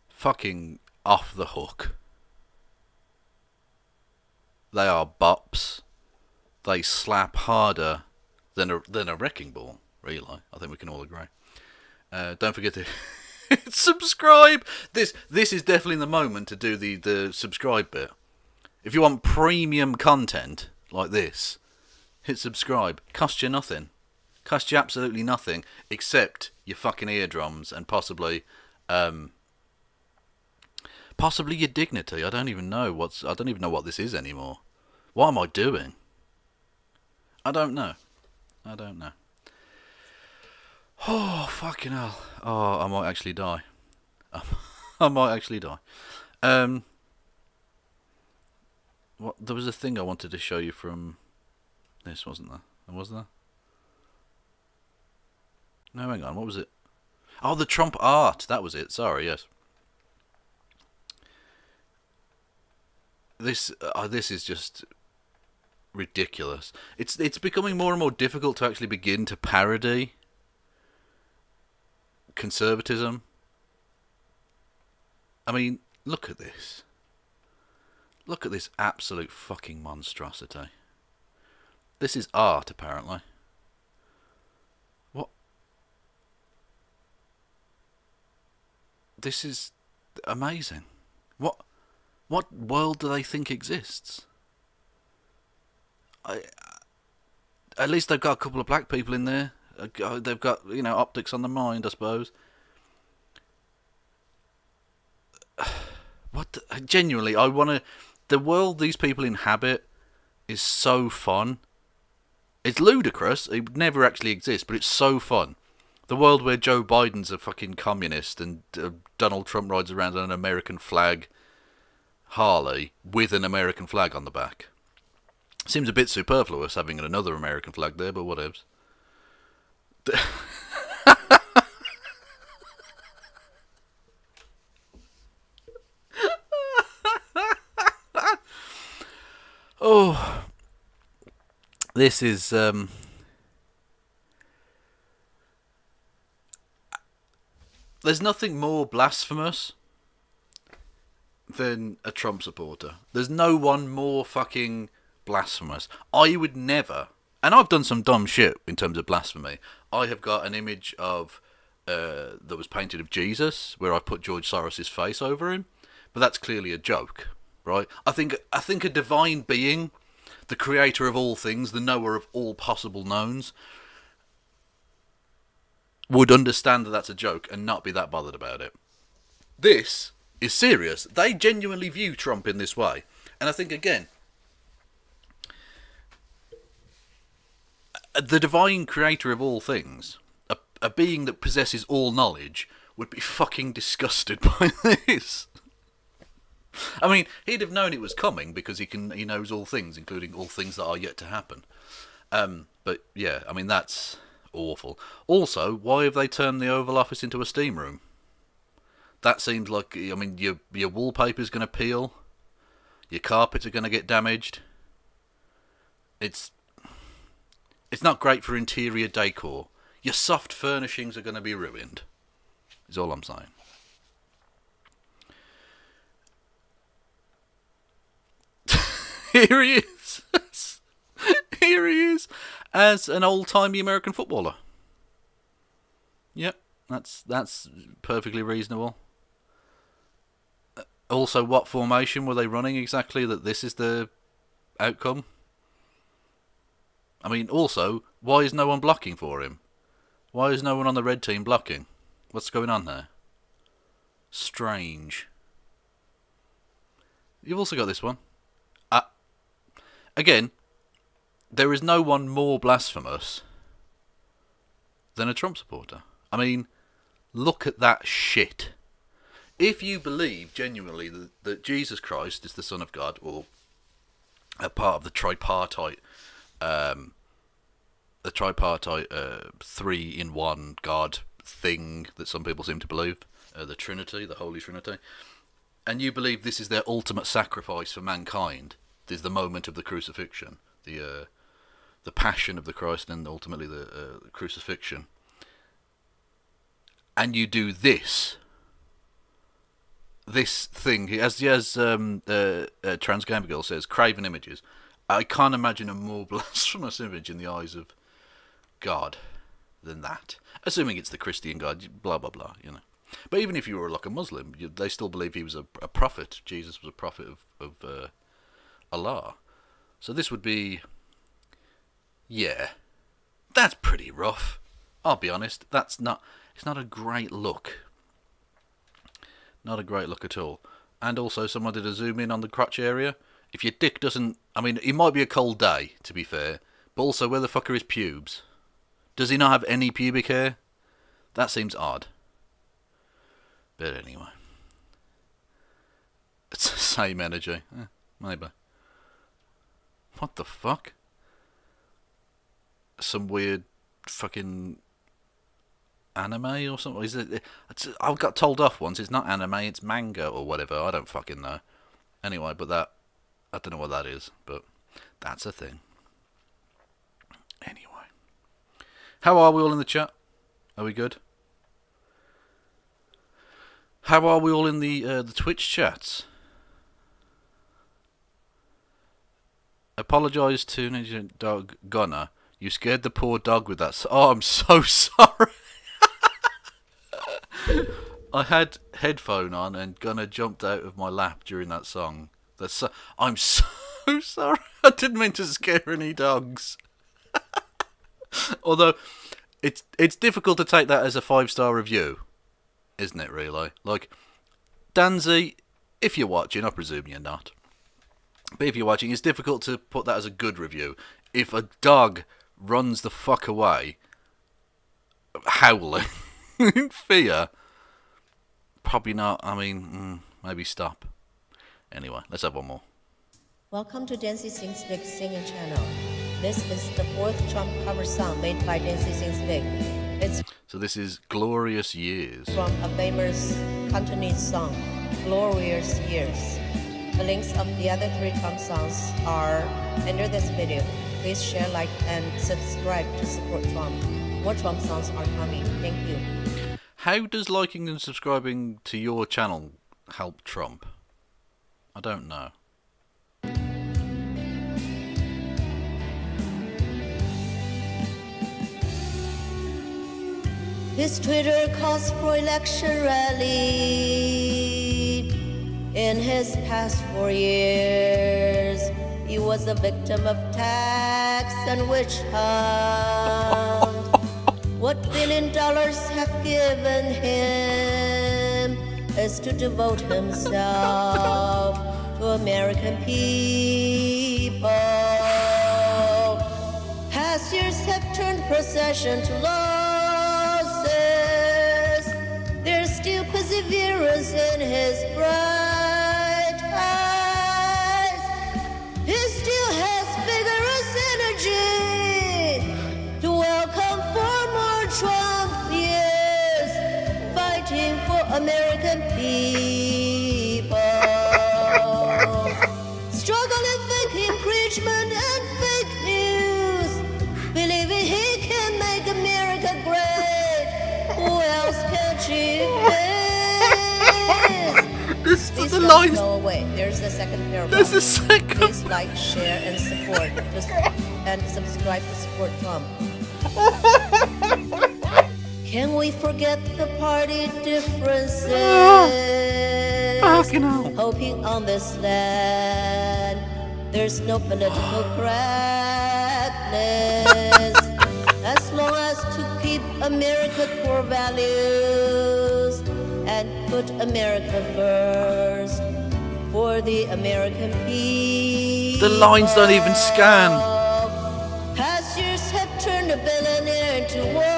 fucking off the hook. They are bops. They slap harder than a wrecking ball. Really, I think we can all agree. Don't forget to subscribe. This is definitely the moment to do the subscribe bit. If you want premium content like this, hit subscribe. Cost you nothing. Cost you absolutely nothing except your fucking eardrums and possibly your dignity. I don't even know what this is anymore. What am I doing? I don't know. Oh, fucking hell. Oh, I might actually die. I might actually die. What? There was a thing I wanted to show you from this, wasn't there? Was there? No, hang on. What was it? Oh, the Trump art. That was it. Sorry, yes. This is just ridiculous. It's becoming more and more difficult to actually begin to parody conservatism. I mean, look at this. Look at this absolute fucking monstrosity. This is art, apparently. What? This is amazing. What world do they think exists? At least they've got a couple of black people in there. They've got, optics on the mind, I suppose. Genuinely, I want to... The world these people inhabit is so fun. It's ludicrous. It would never actually exist, but it's so fun. The world where Joe Biden's a fucking communist and Donald Trump rides around on an American flag Harley with an American flag on the back. Seems a bit superfluous having another American flag there, but whatevs. Oh, this is there's nothing more blasphemous than a Trump supporter. There's no one more fucking blasphemous. I would never, and I've done some dumb shit in terms of blasphemy. I have got an image of that was painted of Jesus, where I put George Soros' face over him, but that's clearly a joke, right? I think a divine being, the creator of all things, the knower of all possible knowns, would understand that that's a joke and not be that bothered about it. This is serious. They genuinely view Trump in this way. And I think, again, the divine creator of all things, a being that possesses all knowledge, would be fucking disgusted by this. I mean, he'd have known it was coming because he knows all things, including all things that are yet to happen. But yeah, I mean, that's awful. Also, why have they turned the Oval Office into a steam room? That seems like, I mean, your wallpaper's going to peel, your carpets are going to get damaged. It's not great for interior decor. Your soft furnishings are going to be ruined, is all I'm saying. Here he is. Here he is as an old-timey American footballer. Yep, that's perfectly reasonable. Also, what formation were they running exactly that this is the outcome? I mean, also, why is no one blocking for him? Why is no one on the red team blocking? What's going on there? Strange. You've also got this one. Again, there is no one more blasphemous than a Trump supporter. I mean, look at that shit. If you believe genuinely that Jesus Christ is the Son of God, or a part of the tripartite, three-in-one God thing that some people seem to believe, the Trinity, the Holy Trinity. And you believe this is their ultimate sacrifice for mankind. This is the moment of the crucifixion, the passion of the Christ, and ultimately the crucifixion. And you do this thing, as Trans Gamer Girl says, craven images. I can't imagine a more blasphemous image in the eyes of God than that. Assuming it's the Christian God, blah blah blah, you know. But even if you were like a Muslim, they still believe he was a prophet. Jesus was a prophet of Allah. So this would be, yeah, that's pretty rough. I'll be honest. It's not a great look. Not a great look at all. And also, someone did a zoom in on the crotch area. If your dick doesn't, I mean, it might be a cold day, to be fair. But also, where the fuck are his pubes? Does he not have any pubic hair? That seems odd. But anyway. It's the same energy. Maybe. What the fuck? Some weird fucking anime or something? Is it? I got told off once. It's not anime, it's manga or whatever. I don't fucking know. Anyway, but I don't know what that is, but that's a thing. Anyway. How are we all in the chat? Are we good? How are we all in the Twitch chats? Apologise to Dog Gunner. You scared the poor dog with that. Oh, I'm so sorry. I had headphone on and Gunner jumped out of my lap during that song. I'm so sorry. I didn't mean to scare any dogs. Although, it's difficult to take that as a 5-star review, isn't it, really? Like, Danzy, if you're watching, I presume you're not. But if you're watching, it's difficult to put that as a good review. If a dog runs the fuck away, howling in fear, probably not. I mean, maybe stop. Anyway, let's have one more. Welcome to Dancy Sings Big Singing Channel. This is the 4th Trump cover song made by Dancy Sings Big. So this is Glorious Years. From a famous Cantonese song, Glorious Years. The links of the other 3 Trump songs are under this video. Please share, like, and subscribe to support Trump. More Trump songs are coming. Thank you. How does liking and subscribing to your channel help Trump? I don't know. His Twitter calls for election rally. In his past 4 years, he was a victim of tax and witch hunt. What $1 billion have given him is to devote himself to American people. Past years have turned procession to losses. There's still perseverance in his bright eyes. He still has vigorous energy to welcome 4 more Trump years, fighting for American people. Struggling with impeachment and fake news, believing he can make America great. Who else can achieve this? Please don't go away. There's the second paragraph. There's a second. Please like, share, and support. And subscribe to support Trump. Can we forget the party differences? Hoping on this land there's no political correctness. As long as to keep America core values and put America first for the American people. The lines don't even scan. Past years have turned a billionaire into warrior.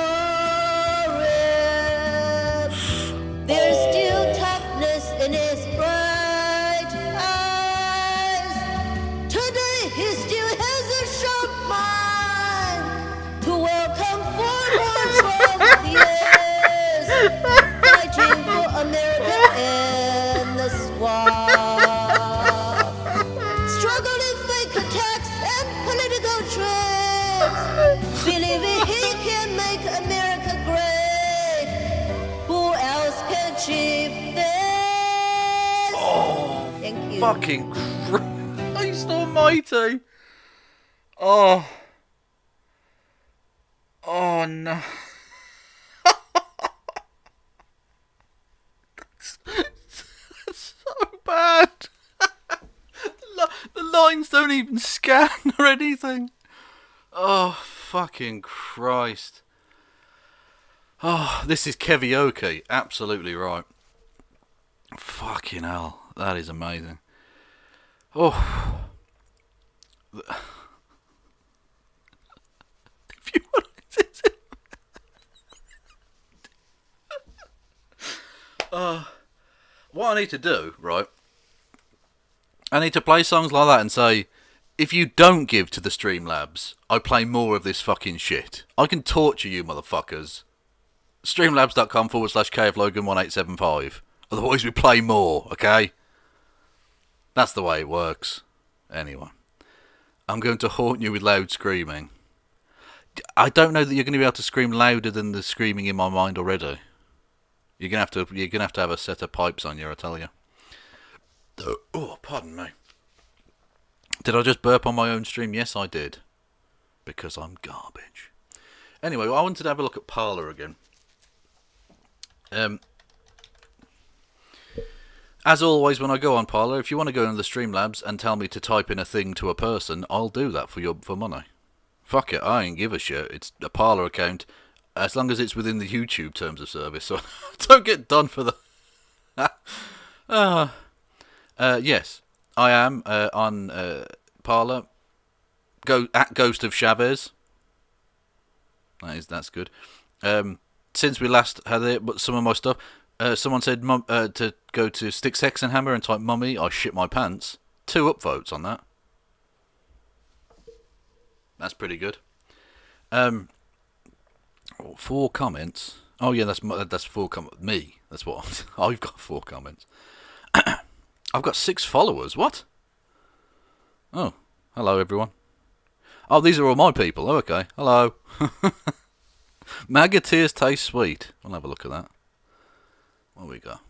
There's still toughness in his bright eyes. Today fucking Christ almighty. Oh. Oh no. That's so bad. The lines don't even scan or anything. Oh, fucking Christ. Oh, this is karaoke. Absolutely right. Fucking hell. That is amazing. Oh. If you want what I need to do, right? I need to play songs like that and say, if you don't give to the Streamlabs, I play more of this fucking shit. I can torture you motherfuckers. Streamlabs.com/KFLogan1875. Otherwise we play more, okay? That's the way it works. Anyway. I'm going to haunt you with loud screaming. I don't know that you're going to be able to scream louder than the screaming in my mind already. You're gonna have to have a set of pipes on you, I tell you. Oh, pardon me. Did I just burp on my own stream? Yes, I did. Because I'm garbage. Anyway, I wanted to have a look at Parler again. As always, when I go on Parler, if you want to go into the Streamlabs and tell me to type in a thing to a person, I'll do that for money. Fuck it, I ain't give a shit. It's a Parler account, as long as it's within the YouTube terms of service, so don't get done for the... yes, I am on Parler. Go at Ghost of Chavez. That's good. Since we last had it, but some of my stuff, someone said to go to Stick Sex and Hammer and type "mummy, I shit my pants." 2 upvotes on that. That's pretty good. 4 comments. Oh yeah, that's 4 comments. Me. That's what I've got. 4 comments. I've got 6 followers. What? Oh, hello everyone. Oh, these are all my people. Oh, okay. Hello. MAGA tears taste sweet. We'll have a look at that. What we got?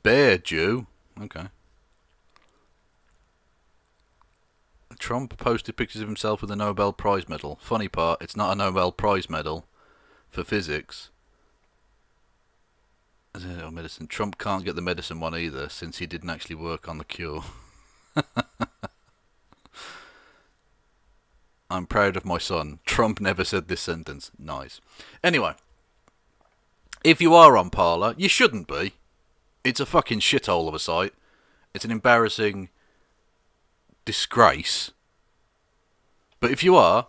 Bear Jew. Okay. Trump posted pictures of himself with a Nobel Prize medal. Funny part, it's not a Nobel Prize medal for physics. Or medicine. Trump can't get the medicine one either, since he didn't actually work on the cure. I'm proud of my son. Trump never said this sentence. Nice. Anyway, if you are on Parler, you shouldn't be. It's a fucking shithole of a site. It's an embarrassing disgrace. But if you are,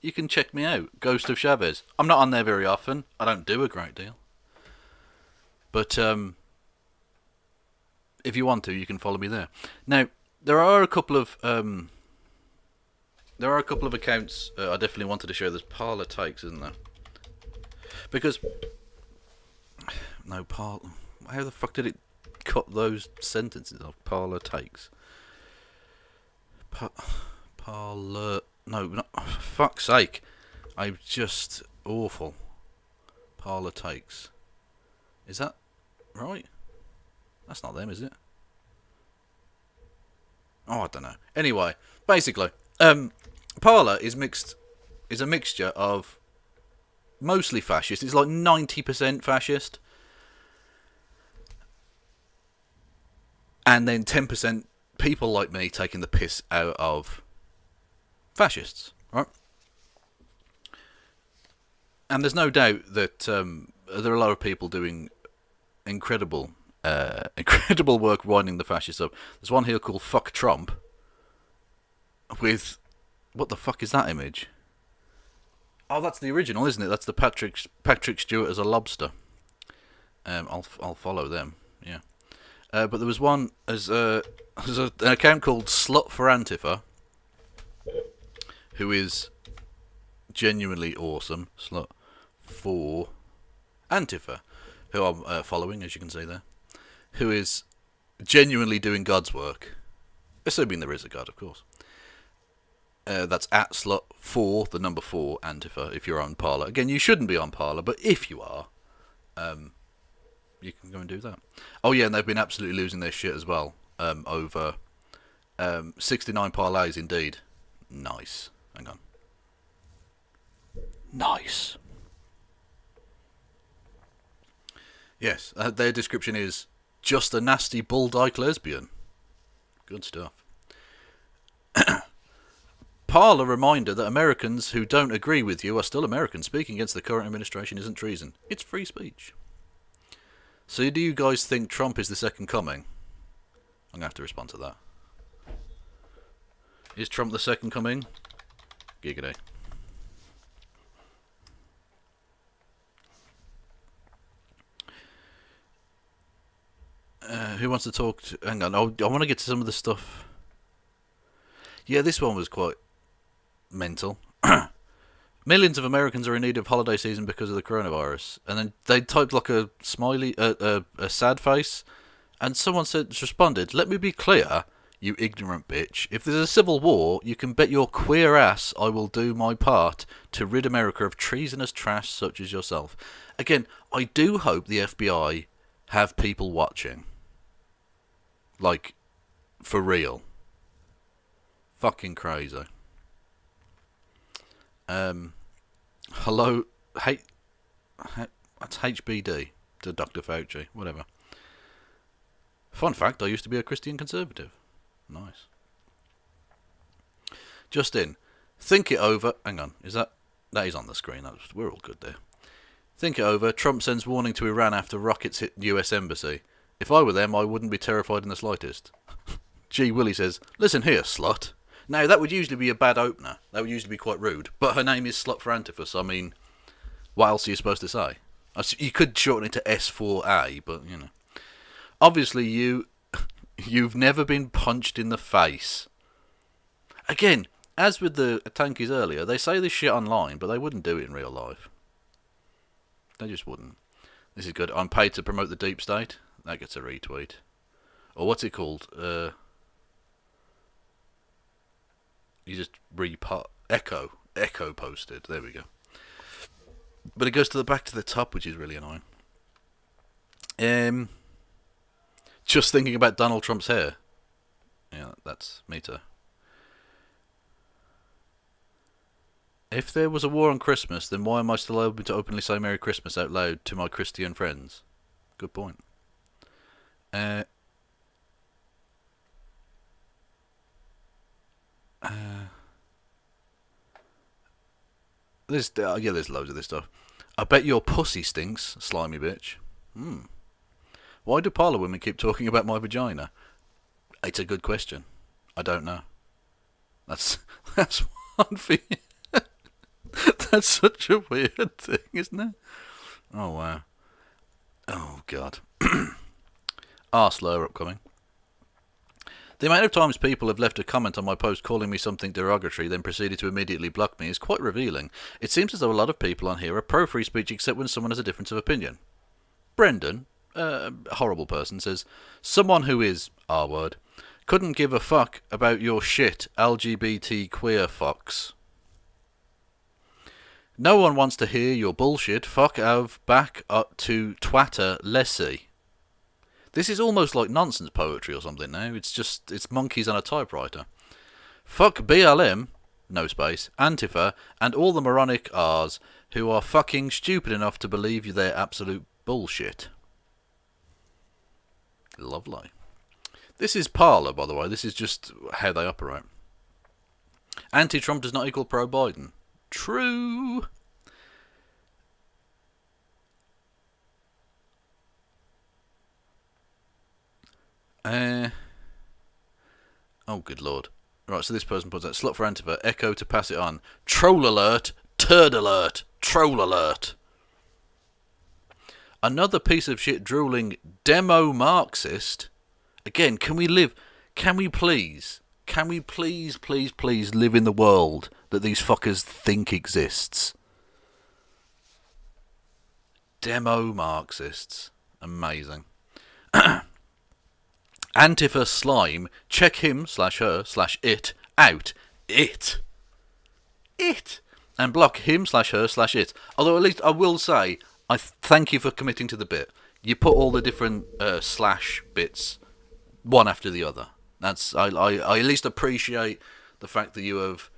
you can check me out. Ghost of Chavez. I'm not on there very often. I don't do a great deal. But if you want to, you can follow me there. Now, there are a couple of accounts I definitely wanted to show. There's Parler Takes, isn't there? Because no Parler. How the fuck did it cut those sentences off? Parler Takes. Parler. No, not, for fuck's sake. I'm just awful. Parler Takes. Is that right? That's not them, is it? Oh, I don't know. Anyway, basically, Parler is a mixture of mostly fascist. It's like 90% fascist, and then 10% people like me taking the piss out of fascists, right? And there's no doubt that there are a lot of people doing incredible work winding the fascists up. There's one here called "Fuck Trump" with, what the fuck is that image? Oh, that's the original, isn't it? That's the Patrick Stewart as a lobster. I'll follow them. Yeah. But there was one as an account called "Slut for Antifa," who is genuinely awesome. Slut for Antifa, who I'm following, as you can see there, who is genuinely doing God's work, assuming there is a God, of course. That's at slut for the number 4 Antifa. If you're on Parler, again, you shouldn't be on Parler, but if you are, you can go and do that. Oh yeah, and they've been absolutely losing their shit as well over 69 parlays indeed. Nice. Hang on. Nice. Yes, their description is just a nasty bull-dyke lesbian. Good stuff. Parler reminder that Americans who don't agree with you are still Americans. Speaking against the current administration isn't treason. It's free speech. So do you guys think Trump is the second coming? I'm going to have to respond to that. Is Trump the second coming? Giggity. Who wants to talk? Hang on, I want to get to some of the stuff. Yeah, this one was quite mental. Millions of Americans are in need of holiday season because of the coronavirus. And then they typed like a smiley, a sad face. And someone responded, "Let me be clear, you ignorant bitch. If there's a civil war, you can bet your queer ass I will do my part to rid America of treasonous trash such as yourself." Again, I do hope the FBI have people watching. Like, for real. Fucking crazy. Hello, that's HBD to Dr. Fauci, whatever. Fun fact, I used to be a Christian conservative. Nice. Justin, think it over. Hang on, that is on the screen. We're all good there. Think it over. Trump sends warning to Iran after rockets hit US embassy. If I were them, I wouldn't be terrified in the slightest. G. Willie says, "Listen here, slut." Now, that would usually be a bad opener. That would usually be quite rude. But her name is Slut for Antiphus. I mean, what else are you supposed to say? You could shorten it to S4A, but, you know. Obviously, you've never been punched in the face. Again, as with the Tankies earlier, they say this shit online, but they wouldn't do it in real life. They just wouldn't. This is good. I'm paid to promote the deep state. That gets a retweet. Or what's it called? You just echo posted. There we go. But it goes to the back to the top, which is really annoying. Just thinking about Donald Trump's hair. Yeah, that's me too. If there was a war on Christmas, then why am I still able to openly say Merry Christmas out loud to my Christian friends? Good point. There's loads of this stuff. I bet your pussy stinks, slimy bitch. Why do parlour women keep talking about my vagina? It's a good question. I don't know. That's one thing. That's such a weird thing, isn't it? Oh wow. Oh god. Slur upcoming. The amount of times people have left a comment on my post calling me something derogatory, then proceeded to immediately block me, is quite revealing. It seems as though a lot of people on here are pro-free speech except when someone has a difference of opinion. Brendan, a horrible person, says, "Someone who is, R-word, couldn't give a fuck about your shit, LGBT queer fucks. No one wants to hear your bullshit, fuck av back up to twatter lessy." This is almost like nonsense poetry or something now. It's monkeys on a typewriter. Fuck BLM, no space, Antifa, and all the moronic R's who are fucking stupid enough to believe they're absolute bullshit. Lovely. This is Parler, by the way. This is just how they operate. Anti-Trump does not equal pro-Biden. True. Oh, good lord. Right, so this person puts out, "Slut for Antifa, echo to pass it on. Troll alert, turd alert, troll alert." Another piece of shit drooling demo Marxist. Again, can we please live in the world that these fuckers think exists? Demo Marxists. Amazing. Antifa slime, check him/her/it out. It. And block him/her/it. Although at least I will say, I thank you for committing to the bit. You put all the different slash bits one after the other. That's I at least appreciate the fact that you have.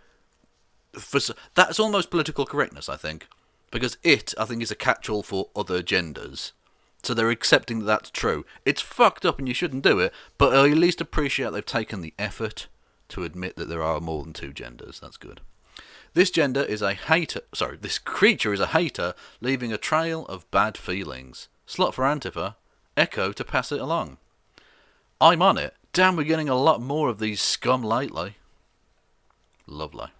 That's almost political correctness, I think, because I think is a catch-all for other genders. So they're accepting that that's true. It's fucked up and you shouldn't do it, but I at least appreciate they've taken the effort to admit that there are more than two genders. That's good. This gender is a hater. Sorry, this creature is a hater, leaving a trail of bad feelings. Slot for Antifa, Echo to pass it along. I'm on it. Damn, we're getting a lot more of these scum lately. Lovely.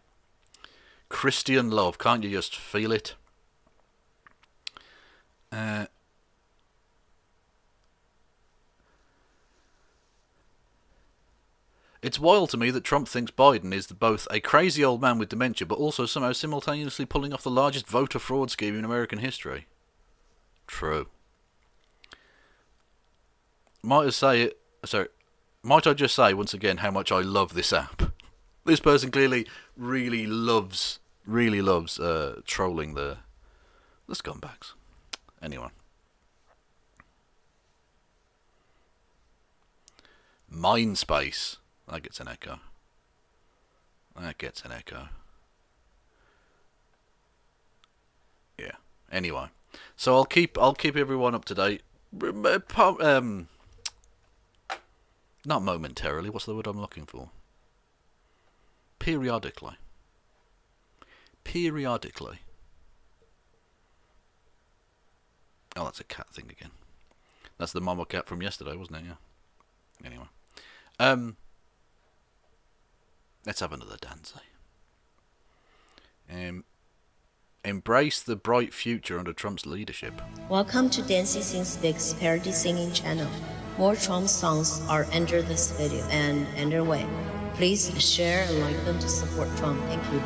Christian love, can't you just feel it? It's wild to me that Trump thinks Biden is both a crazy old man with dementia, but also somehow simultaneously pulling off the largest voter fraud scheme in American history. True. Might I just say once again how much I love this app? This person clearly really loves trolling the scumbags. Anyway. Mindspace. That gets an echo. Yeah. Anyway. So I'll keep everyone up to date. Not momentarily. What's the word I'm looking for? Periodically. Oh, that's a cat thing again. That's the mama cat from yesterday, wasn't it? Yeah. Anyway. Let's have another dance. Embrace the bright future under Trump's leadership. Welcome to Dancey Sings Big's parody singing channel. More Trump songs are under this video and underway. Please share and like them to support Trump. Thank you.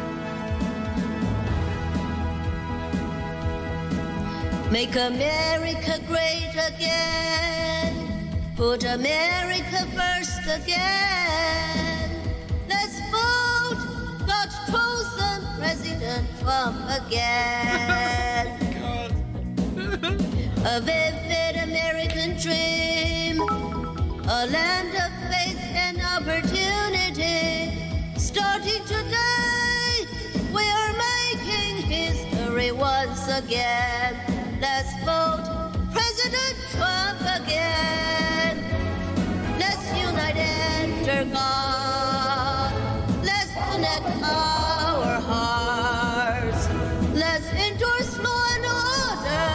Make America great again. Put America first again. Let's vote. God's chosen President Trump again. A vivid American dream. A land of faith and opportunity. Starting today, we are making history once again. Let's vote President Trump again. Let's unite under God. Let's connect our hearts. Let's endorse law and order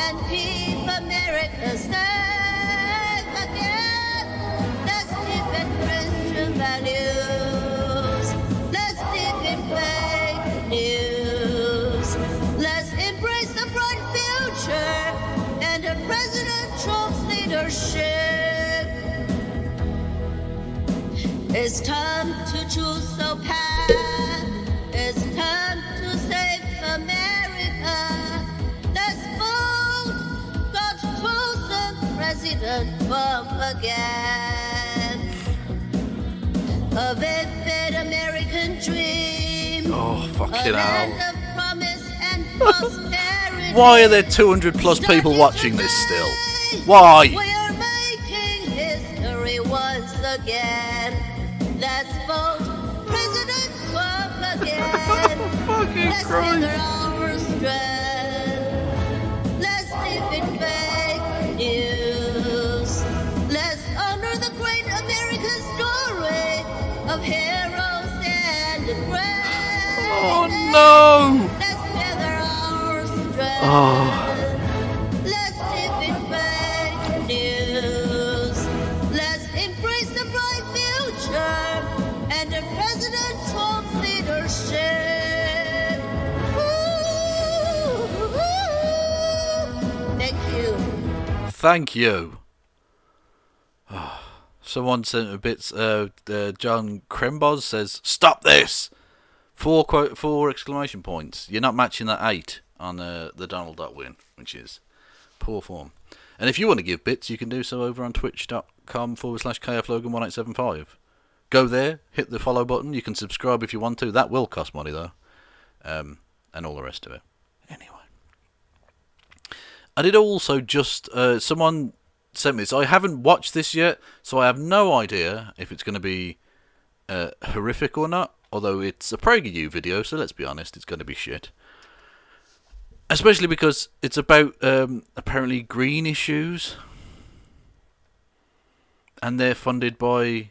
and keep America safe again. Let's defend Christian values. Let's defend fake news. Let's embrace the bright future and President Trump's leadership. It's time to choose a path. It's time to save America. Let's vote God's chosen President Trump again. A vivid American dream. Oh, fucking hell. Land of promise and prosperity. Why are there 200 plus people watching this still? Why? We are making history once again. Let's vote President Trump again. Let's gather our strength. Let's defeat fake news. Let's honor the great American story of heroes and great. Oh no! Let's gather our strength. Oh. Let's defeat fake news. Let's embrace the bright future and the President Trump's leadership. Thank you. Thank you. Someone sent a bit. John Kremboz says, "Stop this!" 4 exclamation points. You're not matching that 8 on the Donald Duck win, which is poor form. And if you want to give bits, you can do so over on twitch.com/KFLogan1875. Go there, hit the follow button. You can subscribe if you want to. That will cost money though, and all the rest of it. Anyway, I did also just someone sent me this. I haven't watched this yet, so I have no idea if it's going to be horrific or not. Although it's a PragerU video, so let's be honest, it's going to be shit. Especially because it's about apparently green issues, and they're funded by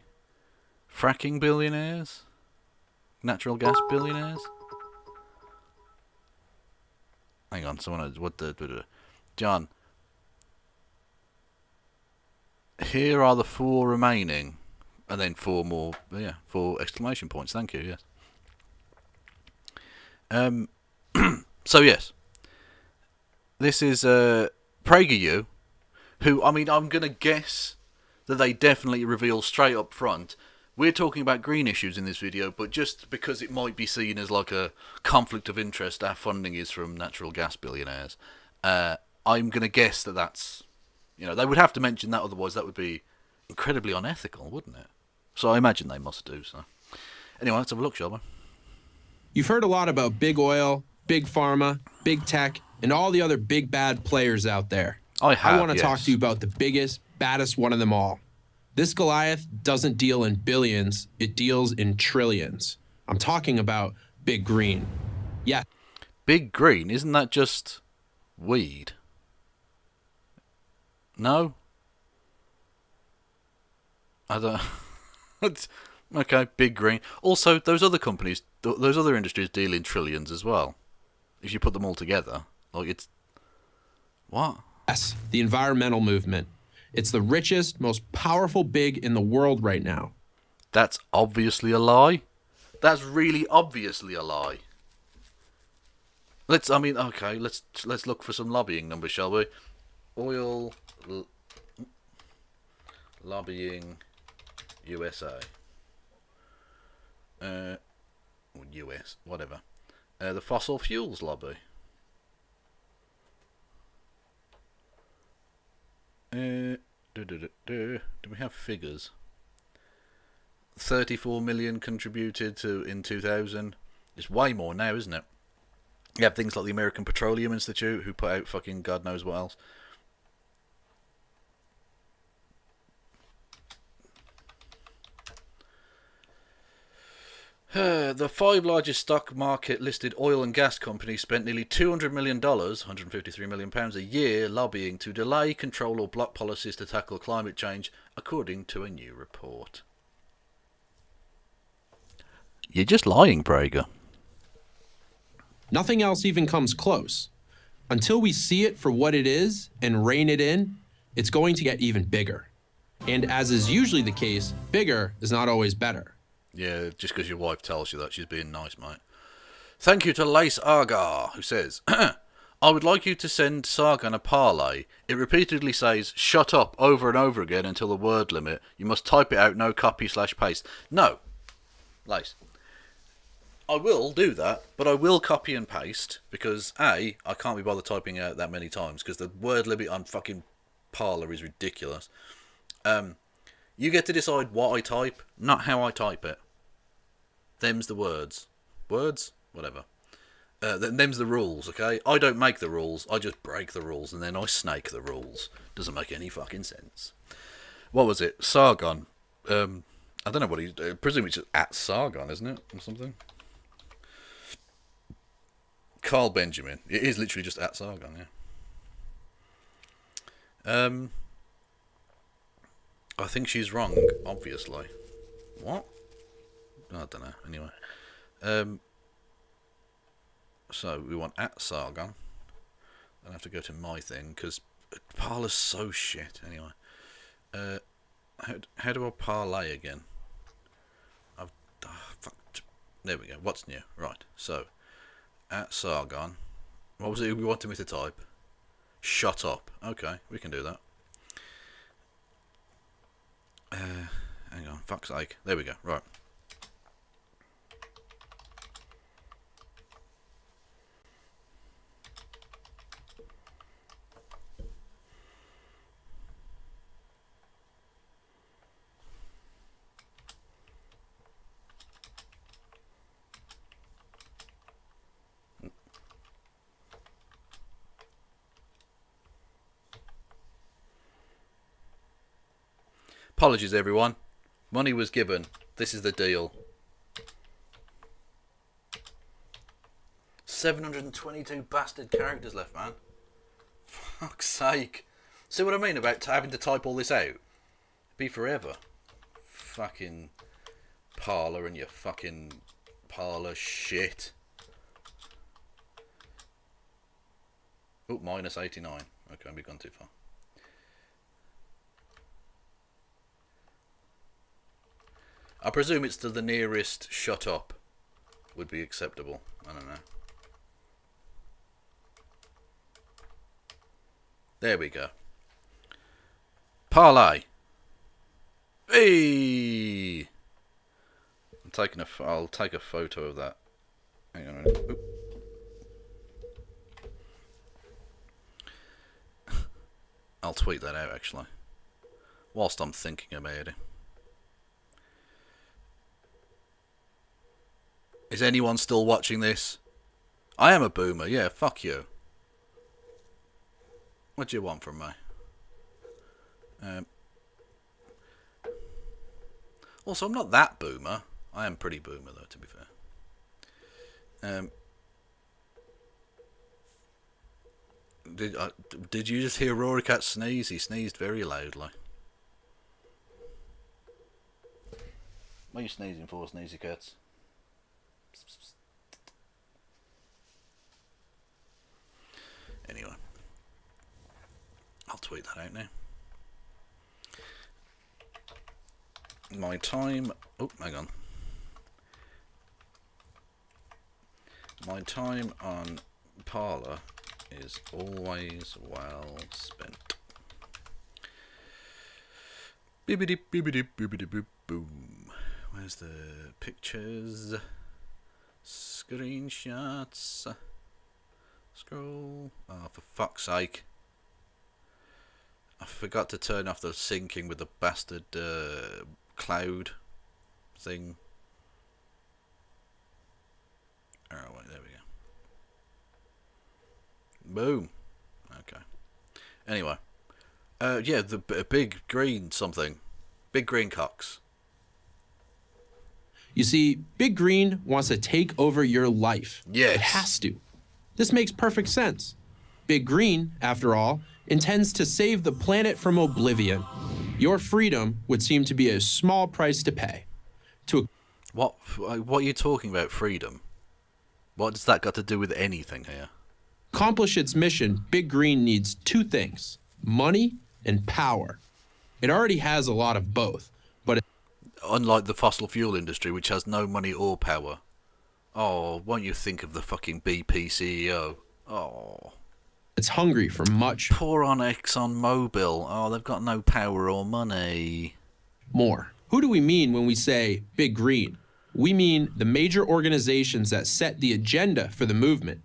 fracking billionaires, natural gas billionaires. Hang on, someone. John. Here are the 4 remaining, and then 4 more. Yeah, 4 exclamation points. Thank you. Yes. So yes, this is PragerU, who I'm gonna guess that they definitely reveal straight up front. We're talking about green issues in this video, but just because it might be seen as like a conflict of interest, our funding is from natural gas billionaires. I'm going to guess that that's, they would have to mention that, otherwise that would be incredibly unethical, wouldn't it? So I imagine they must do so. Anyway, let's have a look, shall we? You've heard a lot about big oil, big pharma, big tech, and all the other big bad players out there. I want to talk to you about the biggest, baddest one of them all. This Goliath doesn't deal in billions, it deals in trillions. I'm talking about Big Green. Yeah. Big Green? Isn't that just weed? No? I don't... Okay, Big Green. Also, those other companies, those other industries deal in trillions as well. If you put them all together. Like, it's... What? Yes, the environmental movement. It's the richest, most powerful big in the world right now. That's obviously a lie. That's really obviously a lie. Let's look for some lobbying numbers, shall we? Oil lobbying USA. Or US, whatever. The fossil fuels lobby. Do we have figures? 34 million contributed to in 2000. It's way more now, isn't it? You have things like the American Petroleum Institute, who put out fucking God knows what else. The 5 largest stock market listed oil and gas companies spent nearly $200 million, £153 million a year, lobbying to delay, control or block policies to tackle climate change, according to a new report. You're just lying, Prager. Nothing else even comes close. Until we see it for what it is and rein it in, it's going to get even bigger. And as is usually the case, bigger is not always better. Yeah, just because your wife tells you that, she's being nice, mate. Thank you to Lace Argar, who says, I would like you to send Sargon a parlay. It repeatedly says, shut up, over and over again until the word limit. You must type it out, no copy/paste. No, Lace. I will do that, but I will copy and paste, because A, I can't be bothered typing out that many times, because the word limit on fucking Parler is ridiculous. You get to decide what I type, not how I type it. Them's the words. Words? Whatever. Them's the rules, okay? I don't make the rules, I just break the rules, and then I snake the rules. Doesn't make any fucking sense. What was it? Sargon. I don't know what he's... presumably it's just at Sargon, isn't it? Or something? Carl Benjamin. It is literally just at Sargon, yeah. I think she's wrong, obviously. What? I don't know. Anyway. So, we want at Sargon. I have to go to my thing, because Parler's so shit. Anyway. How do I parlay again? There we go. What's new? Right. So, at Sargon. What was it we wanted me to type? Shut up. Okay, we can do that. Hang on, fuck's sake. There we go, right. Apologies, everyone. Money was given. This is the deal. 722 bastard characters left, man. Fuck's sake. See what I mean about having to type all this out? Be forever. Fucking Parler and your fucking Parler shit. Oh, minus 89. Okay, we've gone too far. I presume it's to the nearest shut up would be acceptable. I don't know. There we go. Parler. Hey! I'll take a photo of that. Hang on a minute. Oop. I'll tweet that out actually. Whilst I'm thinking about it. Is anyone still watching this? I am a boomer, yeah, fuck you. What do you want from me? Also, I'm not that boomer. I am pretty boomer, though, to be fair. Did you just hear Rory Cat sneeze? He sneezed very loudly. What are you sneezing for, Sneezy Cats? Anyway, I'll tweet that out now. My time... Oh, hang on. My time on Parler is always well spent. Bibbidi bibbidi bibbidi boop boom. Where's the pictures? Screenshots. Scroll. Oh, for fuck's sake. I forgot to turn off the syncing with the bastard cloud thing. Oh, wait, there we go. Boom. Okay. Anyway. Yeah, the big green something. Big green cocks. You see, Big Green wants to take over your life. Yes. It has to. This makes perfect sense. Big Green, after all, intends to save the planet from oblivion. Your freedom would seem to be a small price to pay. What are you talking about, freedom? What does that got to do with anything here? Accomplish its mission, Big Green needs two things: money and power. It already has a lot of both, but unlike the fossil fuel industry, which has no money or power. Oh, won't you think of the fucking BP CEO? Oh. It's hungry for much. Poor on ExxonMobil. Oh, they've got no power or money. More. Who do we mean when we say Big Green? We mean the major organizations that set the agenda for the movement.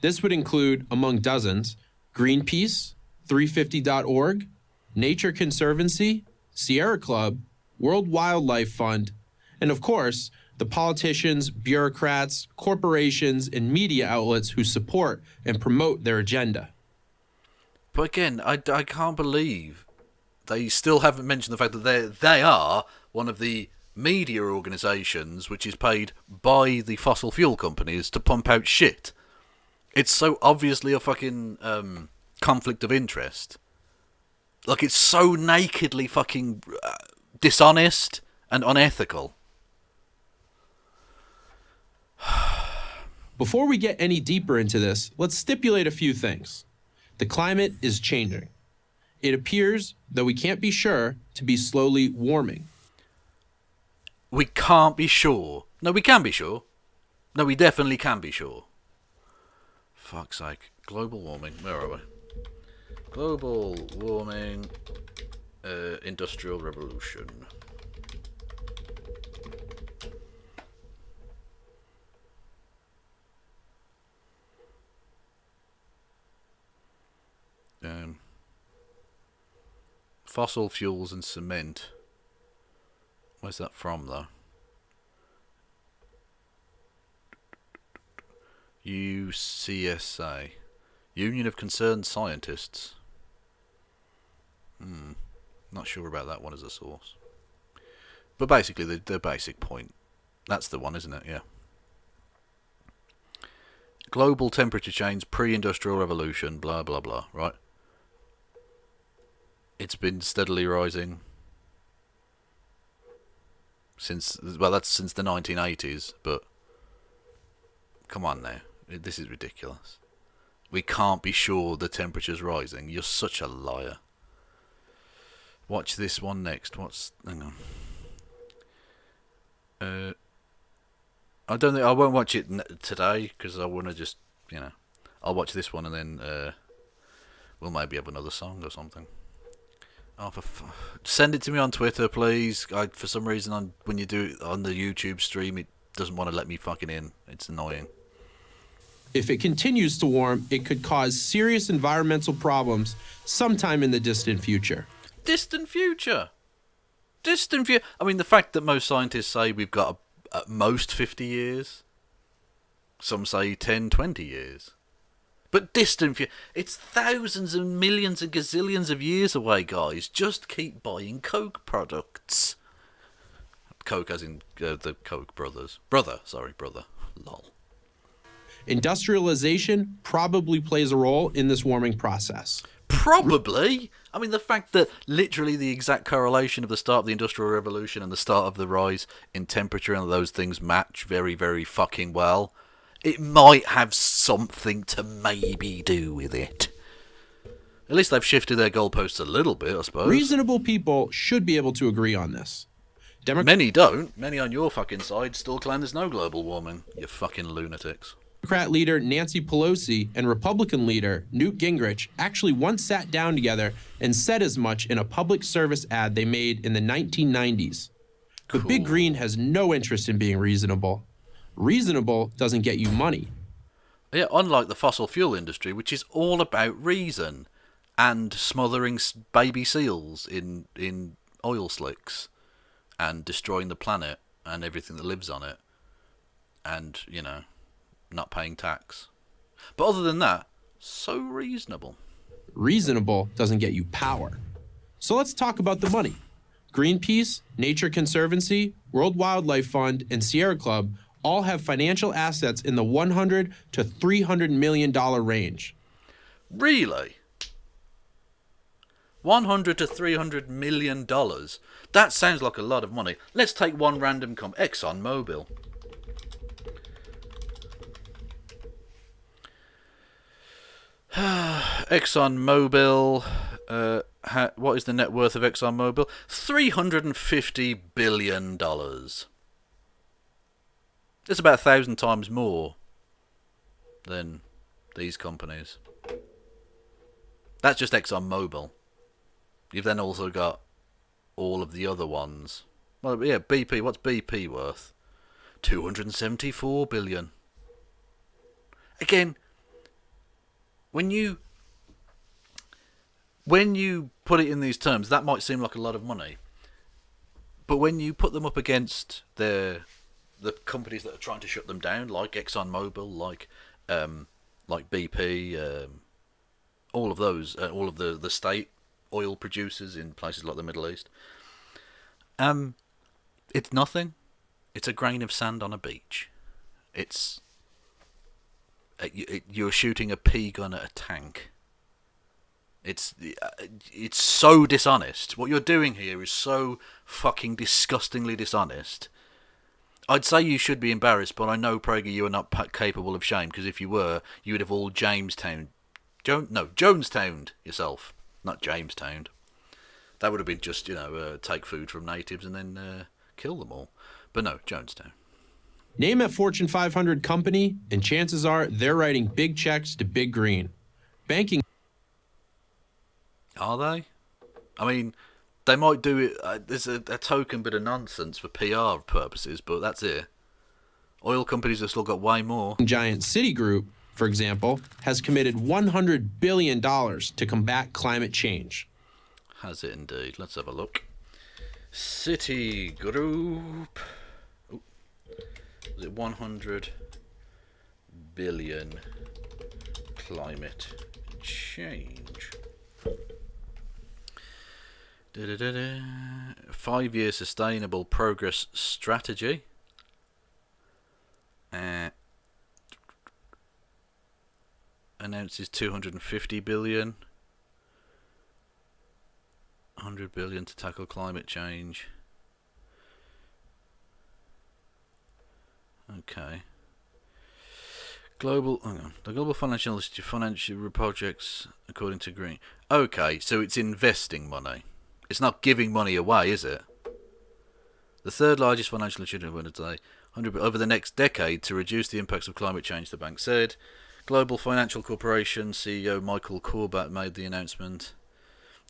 This would include, among dozens, Greenpeace, 350.org, Nature Conservancy, Sierra Club, World Wildlife Fund, and of course, the politicians, bureaucrats, corporations, and media outlets who support and promote their agenda. But again, I can't believe they still haven't mentioned the fact that they are one of the media organisations which is paid by the fossil fuel companies to pump out shit. It's so obviously a fucking conflict of interest. Like, it's so nakedly fucking dishonest and unethical. Before we get any deeper into this, let's stipulate a few things. The climate is changing. It appears, though we can't be sure, to be slowly warming. We can't be sure. No, we can be sure. No, we definitely can be sure. Fuck's sake. Global warming. Where are we? Global warming. Industrial revolution. Fossil fuels and cement. Where's that from, though? UCSA. Union of Concerned Scientists. Not sure about that one as a source. But basically, the basic point. That's the one, isn't it? Yeah. Global temperature change, pre-industrial revolution, blah, blah, blah, right? It's been steadily rising since, well, that's since the 1980s, but come on now. This is ridiculous. We can't be sure the temperature's rising. You're such a liar. Watch this one next. Hang on. I don't think I won't watch it today because I want to just, I'll watch this one and then we'll maybe have another song or something. Oh, send it to me on Twitter, please. For some reason, when you do it on the YouTube stream, it doesn't want to let me fucking in. It's annoying. If it continues to warm, it could cause serious environmental problems sometime in the distant future. Distant future? Distant future? I mean, the fact that most scientists say we've got at most 50 years. Some say 10, 20 years. But distant future, it's thousands and millions and gazillions of years away, guys. Just keep buying Coke products. Coke as in the Koch brothers. Brother. Lol. Industrialization probably plays a role in this warming process. Probably. I mean, the fact that literally the exact correlation of the start of the Industrial Revolution and the start of the rise in temperature and those things match very, very fucking well. It might have something to maybe do with it. At least they've shifted their goalposts a little bit, I suppose. Reasonable people should be able to agree on this. Many don't. Many on your fucking side still claim there's no global warming. You fucking lunatics. Democrat leader Nancy Pelosi and Republican leader Newt Gingrich actually once sat down together and said as much in a public service ad they made in the 1990s. But Big Green has no interest in being reasonable. Reasonable doesn't get you money. Yeah, unlike the fossil fuel industry, which is all about reason and smothering baby seals in oil slicks and destroying the planet and everything that lives on it and, not paying tax. But other than that, so reasonable. Reasonable doesn't get you power. So let's talk about the money. Greenpeace, Nature Conservancy, World Wildlife Fund, and Sierra Club all have financial assets in the $100 to $300 million range. Really? $100 to $300 million? That sounds like a lot of money. Let's take one random ExxonMobil. ExxonMobil, what is the net worth of ExxonMobil? $350 billion. It's about 1,000 times more than these companies. That's just ExxonMobil. You've then also got all of the other ones. Well, yeah, BP. What's BP worth? $274 billion. Again, when you put it in these terms, that might seem like a lot of money. But when you put them up against the companies that are trying to shut them down, like ExxonMobil, like BP, all of those, all of the state oil producers in places like the Middle East, it's nothing. It's a grain of sand on a beach. You're shooting a pea gun at a tank. It's so dishonest. What you're doing here is so fucking disgustingly dishonest. I'd say you should be embarrassed, but I know, PragerU, are not capable of shame, because if you were, you would have all Jonestowned yourself, not Jamestowned. That would have been just, take food from natives and then kill them all. But no, Jonestown. Name a Fortune 500 company, and chances are they're writing big checks to Big Green. Banking. Are they? I mean, they might do it. There's a token bit of nonsense for PR purposes, but that's it. Oil companies have still got way more. Giant Citigroup, for example, has committed $100 billion to combat climate change. Has it indeed? Let's have a look. Citigroup. Was it 100 billion climate change? 5-year sustainable progress strategy. Announces 250 billion. 100 billion to tackle climate change. Okay. The global financial projects according to Green. Okay, so it's investing money. It's not giving money away, is it? The third largest financial institution today, 100 over the next decade to reduce the impacts of climate change, the bank said. Global Financial Corporation CEO Michael Corbat made the announcement.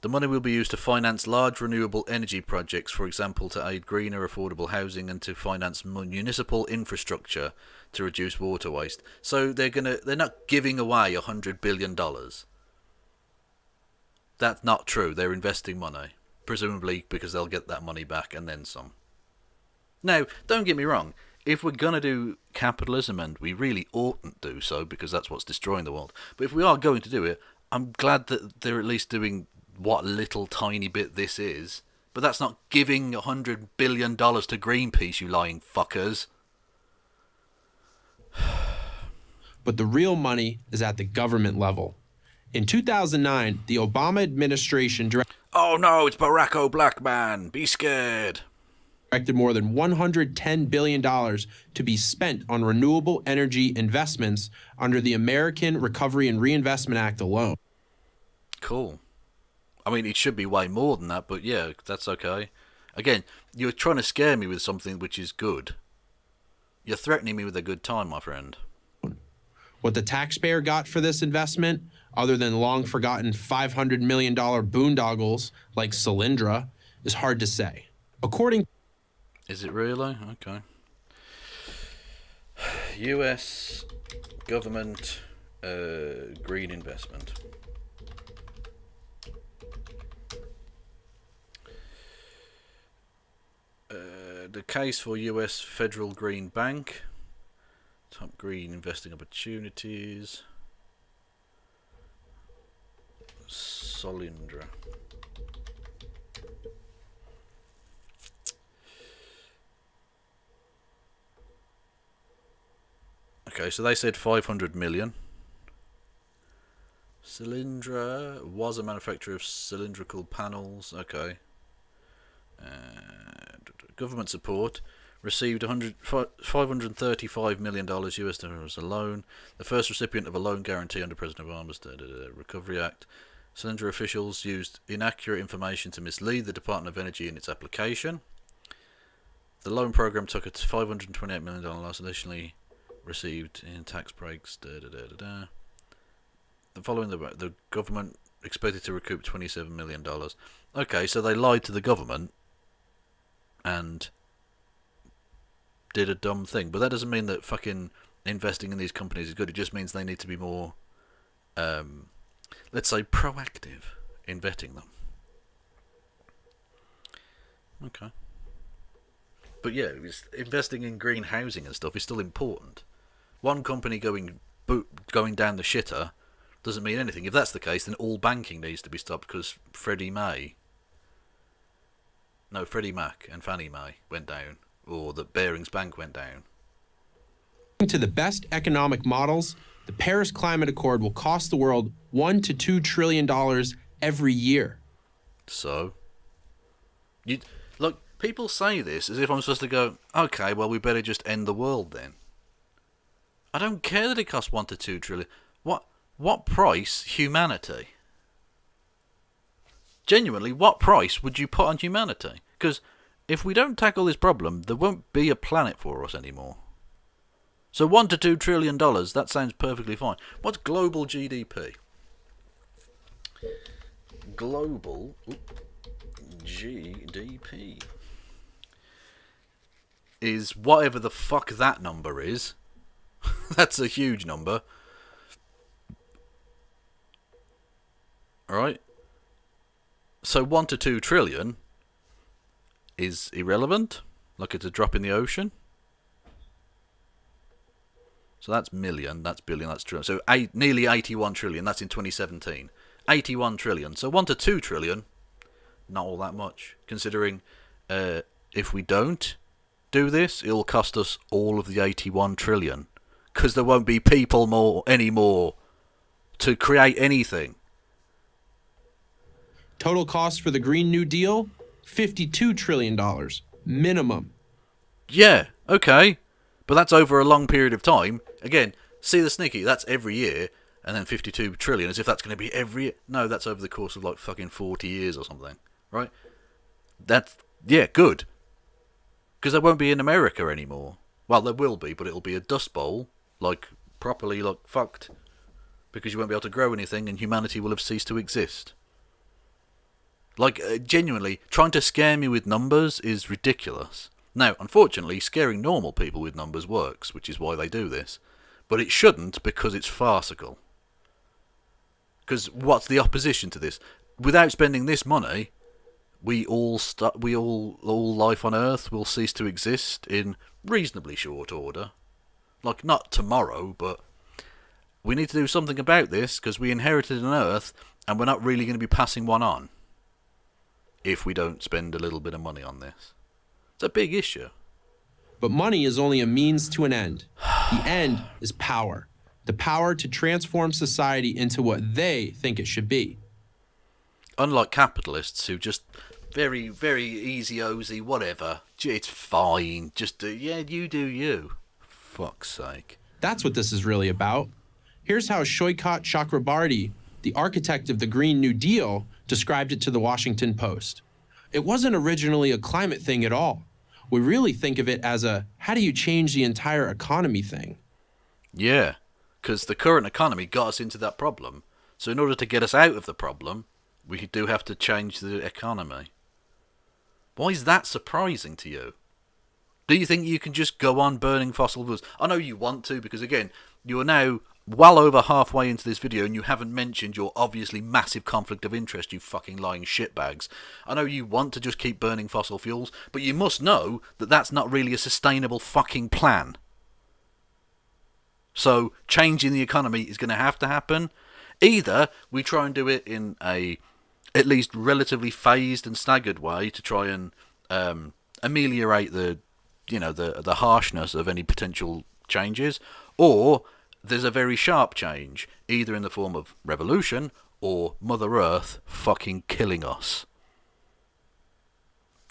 The money will be used to finance large renewable energy projects, for example, to aid greener, affordable housing and to finance municipal infrastructure to reduce water waste. So they're not giving away $100 billion. That's not true. They're investing money, presumably because they'll get that money back and then some. Now, don't get me wrong. If we're going to do capitalism, and we really oughtn't do so because that's what's destroying the world, but if we are going to do it, I'm glad that they're at least doing what little tiny bit this is. But that's not giving $100 billion to Greenpeace, you lying fuckers. But the real money is at the government level. In 2009, the Obama administration Oh no, it's Barack O'Blackman. Be scared. Directed more than $110 billion to be spent on renewable energy investments under the American Recovery and Reinvestment Act alone. Cool. I mean, it should be way more than that, but yeah, that's okay. Again, you're trying to scare me with something which is good. You're threatening me with a good time, my friend. What the taxpayer got for this investment, other than long-forgotten $500 million boondoggles like Solyndra, is hard to say. Is it really? Okay. U.S. government green investment. The case for U.S. Federal Green Bank. Top green investing opportunities. Solyndra. Okay, so they said 500 million. Solyndra was a manufacturer of cylindrical panels. Okay. Government support received $535 million US dollars a loan. The first recipient of a loan guarantee under President Obama's Recovery Act. Solyndra officials used inaccurate information to mislead the Department of Energy in its application. The loan program took a $528 million loss, additionally received in tax breaks. The following the government expected to recoup $27 million. Okay, so they lied to the government and did a dumb thing, but that doesn't mean that fucking investing in these companies is good. It just means they need to be more, let's say, proactive in vetting them. Okay. But yeah, investing in green housing and stuff is still important. One company going down the shitter doesn't mean anything. If that's the case, then all banking needs to be stopped because Freddie Mac and Fannie Mae went down, or that Barings Bank went down. According to the best economic models, the Paris Climate Accord will cost the world $1 to $2 trillion every year. So, look, people say this as if I'm supposed to go, okay, well, we better just end the world then. I don't care that it costs $1 to $2 trillion. What price humanity? Genuinely, what price would you put on humanity? Because if we don't tackle this problem, there won't be a planet for us anymore. So $1 to $2 trillion, that sounds perfectly fine. What's global GDP? Global GDP is whatever the fuck that number is. That's a huge number. Alright? So $1 to $2 trillion is irrelevant, like it's a drop in the ocean. So that's million, that's billion, that's trillion. So nearly 81 trillion, that's in 2017. 81 trillion. So $1 to $2 trillion, not all that much. Considering if we don't do this, it'll cost us all of the 81 trillion. Because there won't be people anymore to create anything. Total cost for the Green New Deal, $52 trillion. Minimum. Yeah, okay. But that's over a long period of time. Again, see the sneaky, that's every year, and then 52 trillion, as if that's going to be every year. No, that's over the course of like fucking 40 years or something, right? That's, yeah, good. Because there won't be in America anymore. Well, there will be, but it'll be a dust bowl, like, properly, like, fucked. Because you won't be able to grow anything, and humanity will have ceased to exist. Like, genuinely, trying to scare me with numbers is ridiculous. Now, unfortunately, scaring normal people with numbers works, which is why they do this. But it shouldn't, because it's farcical. Because what's the opposition to this? Without spending this money, all life on Earth will cease to exist in reasonably short order. Like, not tomorrow, but we need to do something about this, because we inherited an Earth, and we're not really going to be passing one on. If we don't spend a little bit of money on this. It's a big issue. But money is only a means to an end. The end is power. The power to transform society into what they think it should be. Unlike capitalists who just very, very easy-ozy, whatever. It's fine. Just you do you. Fuck's sake. That's what this is really about. Here's how Shoykat Chakrabarty, the architect of the Green New Deal, described it to the Washington Post. It wasn't originally a climate thing at all. We really think of it as a how do you change the entire economy thing. Yeah, because the current economy got us into that problem. So in order to get us out of the problem, we do have to change the economy. Why is that surprising to you? Do you think you can just go on burning fossil fuels? I know you want to, because again, you are now well over halfway into this video and you haven't mentioned your obviously massive conflict of interest, you fucking lying shitbags. I know you want to just keep burning fossil fuels, but you must know that that's not really a sustainable fucking plan. So, changing the economy is going to happen. Either we try and do it in a at least relatively phased and staggered way to try and ameliorate the harshness of any potential changes, or there's a very sharp change, either in the form of revolution or Mother Earth fucking killing us.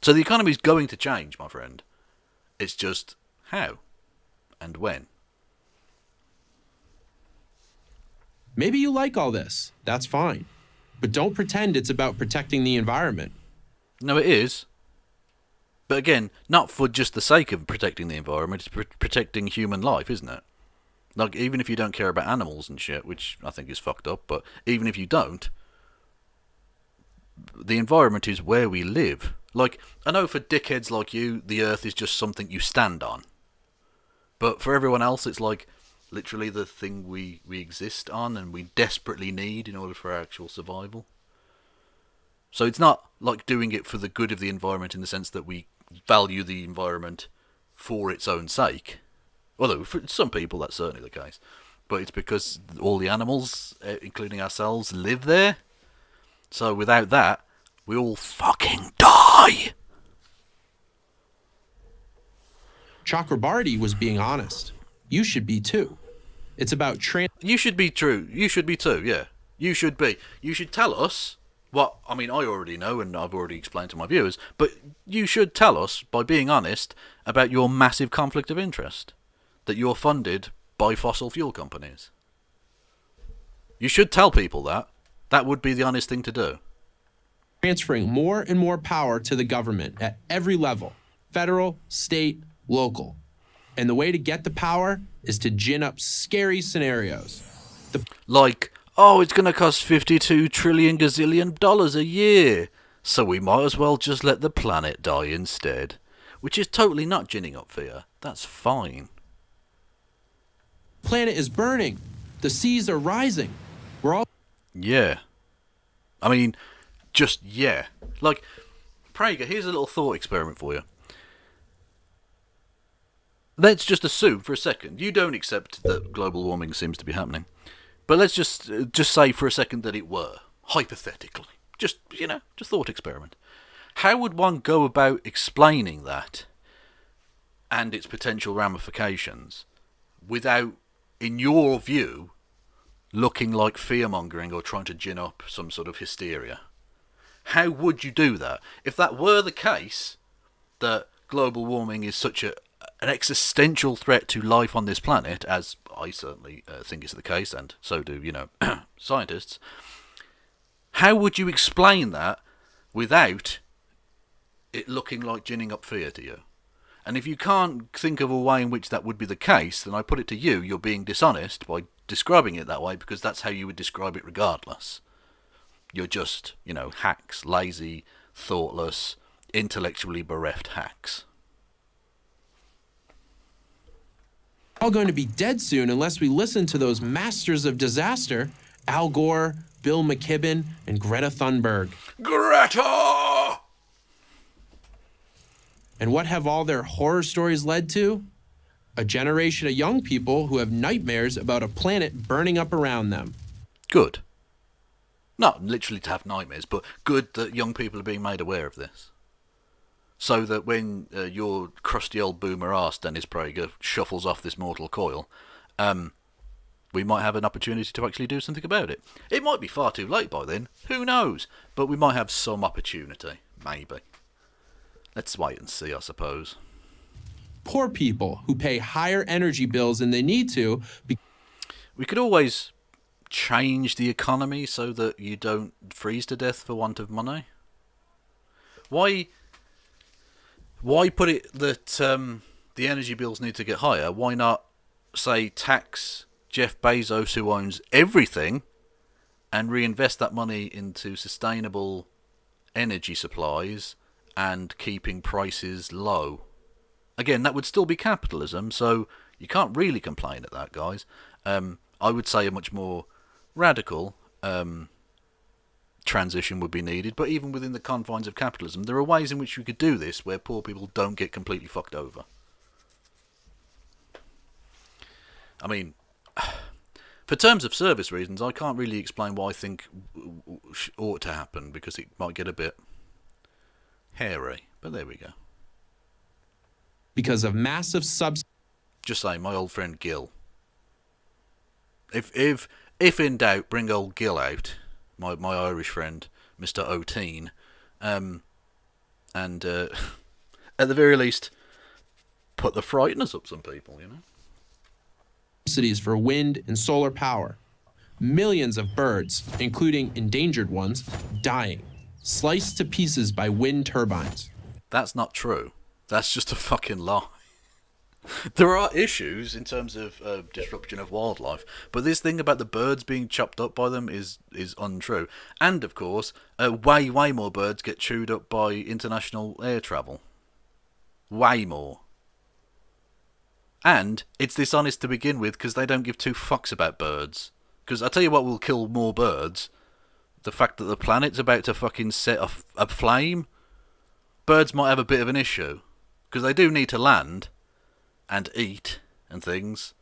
So the economy's going to change, my friend. It's just how and when. Maybe you like all this. That's fine. But don't pretend it's about protecting the environment. No, it is. But again, not for just the sake of protecting the environment, it's protecting human life, isn't it? Like, even if you don't care about animals and shit, which I think is fucked up, but even if you don't, the environment is where we live. Like, I know for dickheads like you, the Earth is just something you stand on. But for everyone else, it's like literally the thing we exist on and we desperately need in order for our actual survival. So it's not like doing it for the good of the environment in the sense that we value the environment for its own sake. Although for some people that's certainly the case. But it's because all the animals, including ourselves, live there. So without that, we all fucking die. Chakrabarty was being honest. You should be too. It's about You should be true. You should be too, yeah. You should be. You should tell us what, I mean, I already know and I've already explained to my viewers, but you should tell us, by being honest, about your massive conflict of interest. That you're funded by fossil fuel companies. You should tell people that. That would be the honest thing to do. Transferring more and more power to the government at every level. Federal, state, local. And the way to get the power is to gin up scary scenarios. Like, oh, it's going to cost 52 trillion gazillion dollars a year, so we might as well just let the planet die instead. Which is totally not ginning up fear. That's fine. Planet is burning. The seas are rising. We're all... Yeah. I mean, just yeah. Like, Prager, here's a little thought experiment for you. Let's just assume for a second, you don't accept that global warming seems to be happening, but let's just say for a second that it were, hypothetically, Just thought experiment. How would one go about explaining that and its potential ramifications without, in your view, looking like fear-mongering or trying to gin up some sort of hysteria? How would you do that? If that were the case, that global warming is such an existential threat to life on this planet, as I certainly think is the case, and so do, scientists, how would you explain that without it looking like ginning up fear to you? And if you can't think of a way in which that would be the case, then I put it to you, you're being dishonest by describing it that way, because that's how you would describe it regardless. You're just, hacks, lazy, thoughtless, intellectually bereft hacks. All going to be dead soon unless we listen to those masters of disaster, Al Gore, Bill McKibben, and Greta Thunberg. Greta! And what have all their horror stories led to? A generation of young people who have nightmares about a planet burning up around them. Good. Not literally to have nightmares, but good that young people are being made aware of this. So that when your crusty old boomer arse, Dennis Prager, shuffles off this mortal coil, we might have an opportunity to actually do something about it. It might be far too late by then, who knows? But we might have some opportunity, maybe. Let's wait and see, I suppose. Poor people who pay higher energy bills than they need to. We could always change the economy so that you don't freeze to death for want of money. Why put it that the energy bills need to get higher? Why not, say, tax Jeff Bezos, who owns everything, and reinvest that money into sustainable energy supplies and keeping prices low? Again, that would still be capitalism, so you can't really complain at that, guys. I would say a much more radical transition would be needed, but even within the confines of capitalism, there are ways in which you could do this where poor people don't get completely fucked over. I mean, for terms of service reasons, I can't really explain what I think ought to happen, because it might get a bit hairy, but there we go. Because of massive Just saying, my old friend Gil. If in doubt, bring old Gil out, my Irish friend, Mr. O'Teen, and at the very least, put the frighteners up some people, Subsidies for wind and solar power. Millions of birds, including endangered ones, dying, sliced to pieces by wind turbines. That's not true. That's just a fucking lie. There are issues in terms of disruption of wildlife, but this thing about the birds being chopped up by them is untrue. And of course, way more birds get chewed up by international air travel. Way more. And it's dishonest to begin with, because they don't give two fucks about birds. Because I tell you what will kill more birds: the fact that the planet's about to fucking set off a flame. Birds might have a bit of an issue, because they do need to land and eat and things,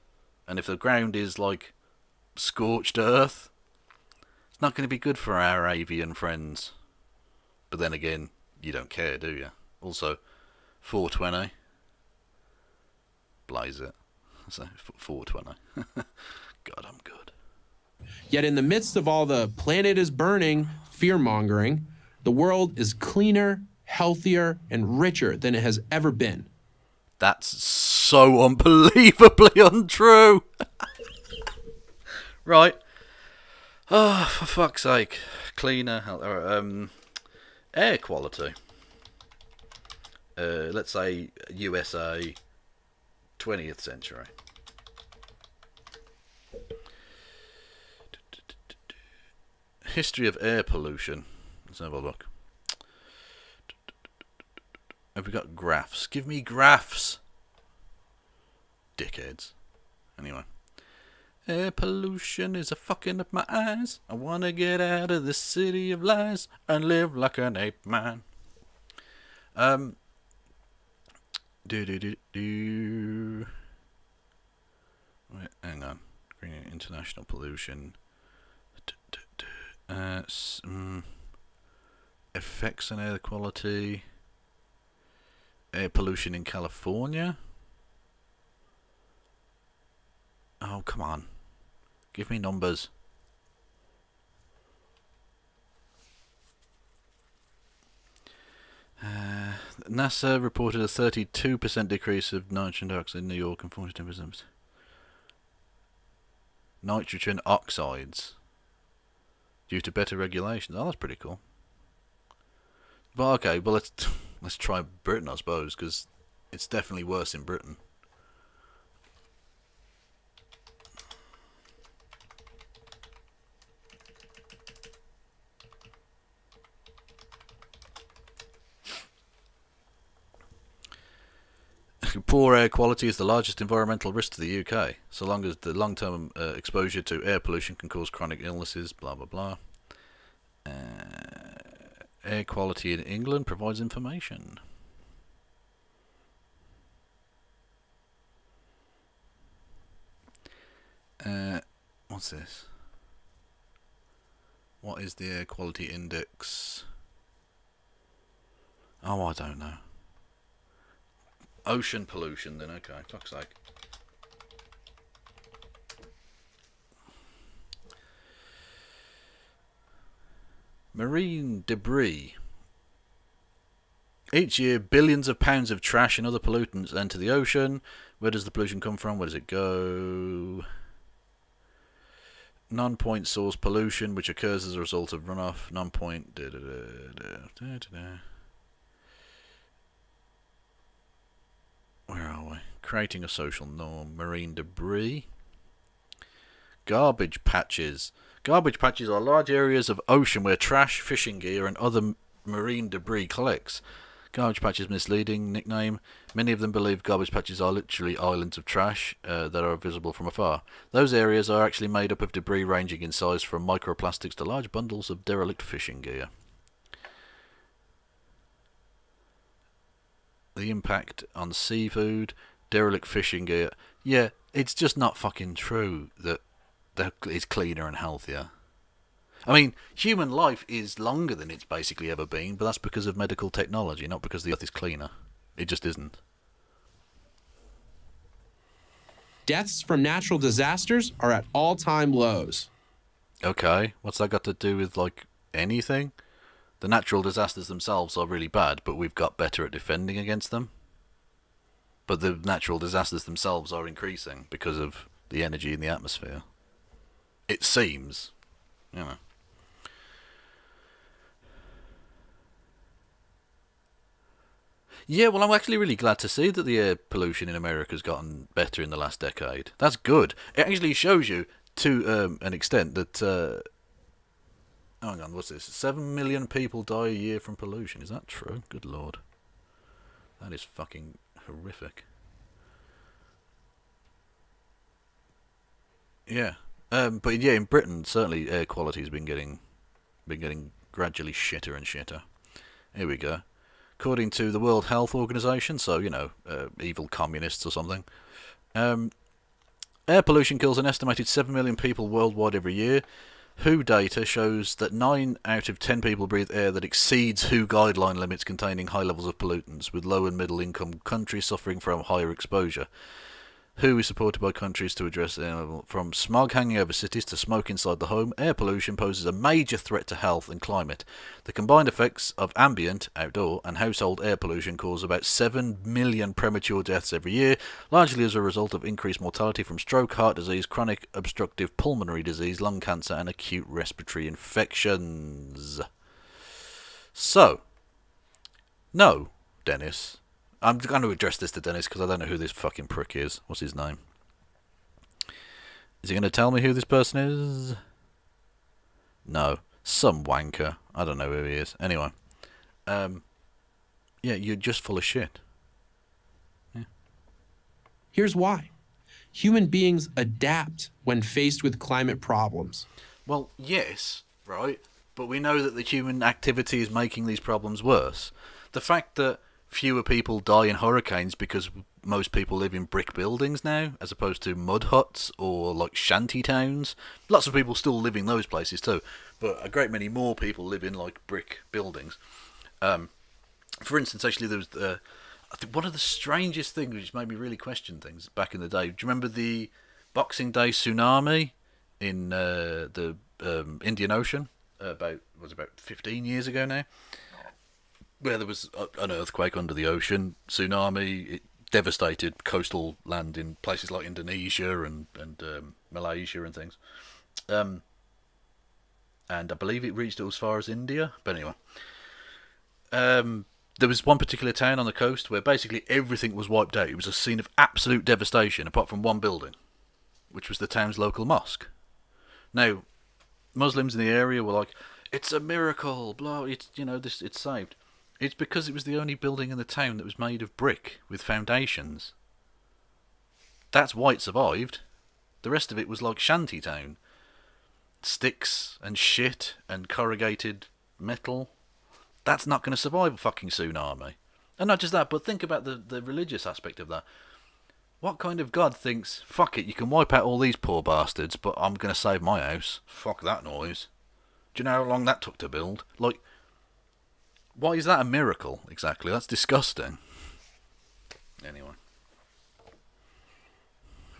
and if the ground is like scorched earth, it's not going to be good for our avian friends. But then again, you don't care, do you? Also, 420. Blaze it. So 420. God, I'm good. Yet in the midst of all the planet is burning fear-mongering, the world is cleaner, healthier, and richer than it has ever been. That's so unbelievably untrue. Right. Oh, for fuck's sake. Cleaner, air quality. Let's say USA, 20th century. History of air pollution. Let's have a look. Have we got graphs? Give me graphs. Dickheads. Anyway. Air pollution is a fucking up my eyes. I wanna get out of this city of lies and live like an ape man. Wait, hang on. Green international pollution. effects on air quality. Air pollution in California. Oh, come on. Give me numbers. NASA reported a 32% decrease of nitrogen dioxide in New York and 42% nitrogen oxides due to better regulations. Oh, that's pretty cool. But okay, well let's try Britain, I suppose, because it's definitely worse in Britain. Poor air quality is the largest environmental risk to the UK, so long as the long-term exposure to air pollution can cause chronic illnesses, blah blah blah. Air quality in England provides information. What's this? What is the air quality index? Oh, I don't know. Ocean pollution, then, okay, fuck's sake. Marine debris. Each year, billions of pounds of trash and other pollutants enter the ocean. Where does the pollution come from? Where does it go? Non-point source pollution, which occurs as a result of runoff. Non-point... Where are we? Creating a social norm. Marine debris. Garbage patches. Garbage patches are large areas of ocean where trash, fishing gear and other marine debris collects. Garbage patches misleading nickname. Many of them believe garbage patches are literally islands of trash that are visible from afar. Those areas are actually made up of debris ranging in size from microplastics to large bundles of derelict fishing gear. The impact on seafood, derelict fishing gear. Yeah, it's just not fucking true that it's cleaner and healthier. I mean, human life is longer than it's basically ever been, but that's because of medical technology, not because the earth is cleaner. It just isn't. Deaths from natural disasters are at all-time lows. Okay, what's that got to do with, like, anything? The natural disasters themselves are really bad, but we've got better at defending against them. But the natural disasters themselves are increasing because of the energy in the atmosphere. It seems, you know. Yeah, well, I'm actually really glad to see that the air pollution in America has gotten better in the last decade. That's good. It actually shows you, to an extent, that... hang on, what's this? 7 million people die a year from pollution. Is that true? Good lord. That is fucking horrific. Yeah. But yeah, in Britain, certainly air quality has been getting gradually shitter and shitter. Here we go. According to the World Health Organization, so, you know, evil communists or something, air pollution kills an estimated 7 million people worldwide every year. WHO data shows that 9 out of 10 people breathe air that exceeds WHO guideline limits containing high levels of pollutants, with low and middle income countries suffering from higher exposure. WHO is supported by countries to address from smog hanging over cities to smoke inside the home. Air pollution poses a major threat to health and climate. The combined effects of ambient, outdoor, and household air pollution cause about 7 million premature deaths every year, largely as a result of increased mortality from stroke, heart disease, chronic obstructive pulmonary disease, lung cancer, and acute respiratory infections. So, no, Dennis. I'm going to address this to Dennis because I don't know who this fucking prick is. What's his name? Is he going to tell me who this person is? No. Some wanker. I don't know who he is. Anyway. Yeah, you're just full of shit. Yeah. Here's why. Human beings adapt when faced with climate problems. Well, yes, right? But we know that the human activity is making these problems worse. The fact that fewer people die in hurricanes because most people live in brick buildings now, as opposed to mud huts or like shanty towns. Lots of people still live in those places too, but a great many more people live in like brick buildings. For instance, actually, there was I think one of the strangest things which made me really question things back in the day. Do you remember the Boxing Day tsunami in the Indian Ocean? About 15 years ago now, where there was an earthquake under the ocean, tsunami. It devastated coastal land in places like Indonesia and Malaysia and things. And I believe it reached as far as India. But anyway, there was one particular town on the coast where basically everything was wiped out. It was a scene of absolute devastation, apart from one building, which was the town's local mosque. Now, Muslims in the area were like, "It's a miracle, blah, it's saved." It's because it was the only building in the town that was made of brick with foundations. That's why it survived. The rest of it was like shanty town. Sticks and shit and corrugated metal. That's not going to survive a fucking tsunami. And not just that, but think about the religious aspect of that. What kind of God thinks, fuck it, you can wipe out all these poor bastards, but I'm going to save my house? Fuck that noise. Do you know how long that took to build? Like, why is that a miracle, exactly? That's disgusting. Anyway.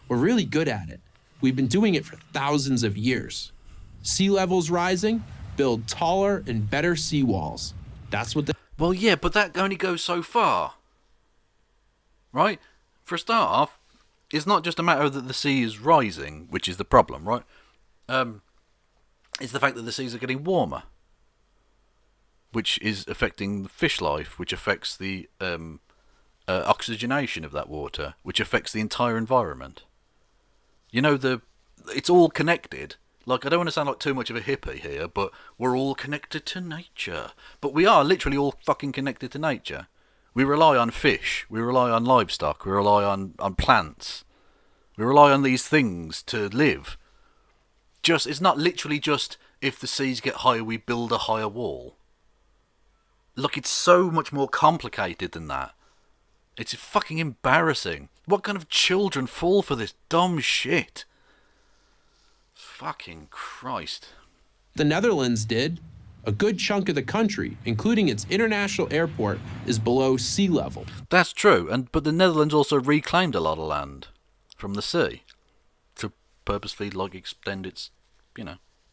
We're really good at it. We've been doing it for thousands of years. Sea levels rising, build taller and better seawalls. That's what the... Well, yeah, but that only goes so far. Right? For a start off, it's not just a matter that the sea is rising, which is the problem, right? It's the fact that the seas are getting warmer, which is affecting the fish life, which affects the oxygenation of that water, which affects the entire environment. You know, it's all connected. Like, I don't want to sound like too much of a hippie here, but we're all connected to nature. But we are literally all fucking connected to nature. We rely on fish, we rely on livestock, we rely on plants. We rely on these things to live. It's not literally just, if the seas get higher, we build a higher wall. Look, it's so much more complicated than that. It's fucking embarrassing. What kind of children fall for this dumb shit? Fucking Christ. The Netherlands did. A good chunk of the country, including its international airport, is below sea level. That's true, but the Netherlands also reclaimed a lot of land from the sea to purposely extend its,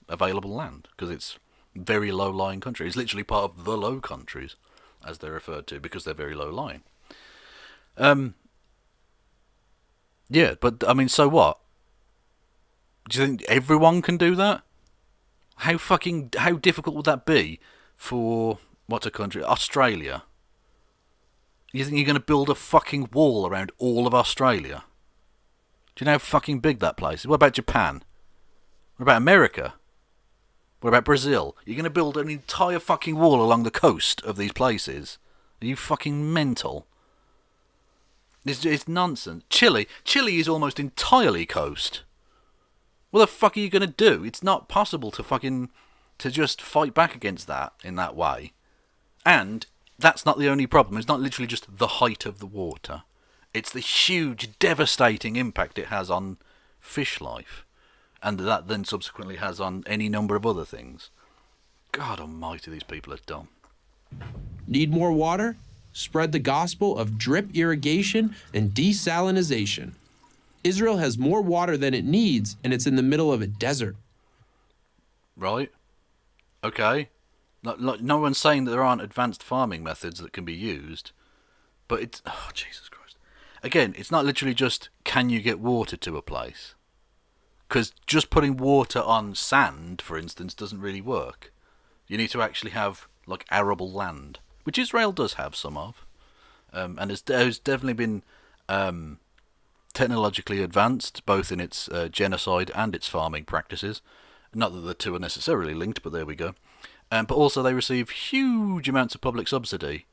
available land, because it's very low-lying country. It's literally part of the Low Countries, as they're referred to, because they're very low-lying. Yeah, but I mean, so what? Do you think everyone can do that? How difficult would that be for, what's a country? Australia. You think you're going to build a fucking wall around all of Australia? Do you know how fucking big that place is? What about Japan? What about America? What about Brazil? You're going to build an entire fucking wall along the coast of these places? Are you fucking mental? It's nonsense. Chile is almost entirely coast. What the fuck are you going to do? It's not possible to just fight back against that in that way. And that's not the only problem. It's not literally just the height of the water. It's the huge, devastating impact it has on fish life. And that then subsequently has on any number of other things. God almighty, these people are dumb. Need more water? Spread the gospel of drip irrigation and desalinization. Israel has more water than it needs, and it's in the middle of a desert. Right. Okay. No one's saying that there aren't advanced farming methods that can be used, but it's... Oh, Jesus Christ. Again, it's not literally just, can you get water to a place? Because just putting water on sand, for instance, doesn't really work. You need to actually have, arable land, which Israel does have some of. And has definitely been... technologically advanced, both in its genocide and its farming practices. Not that the two are necessarily linked, but there we go. But also they receive huge amounts of public subsidy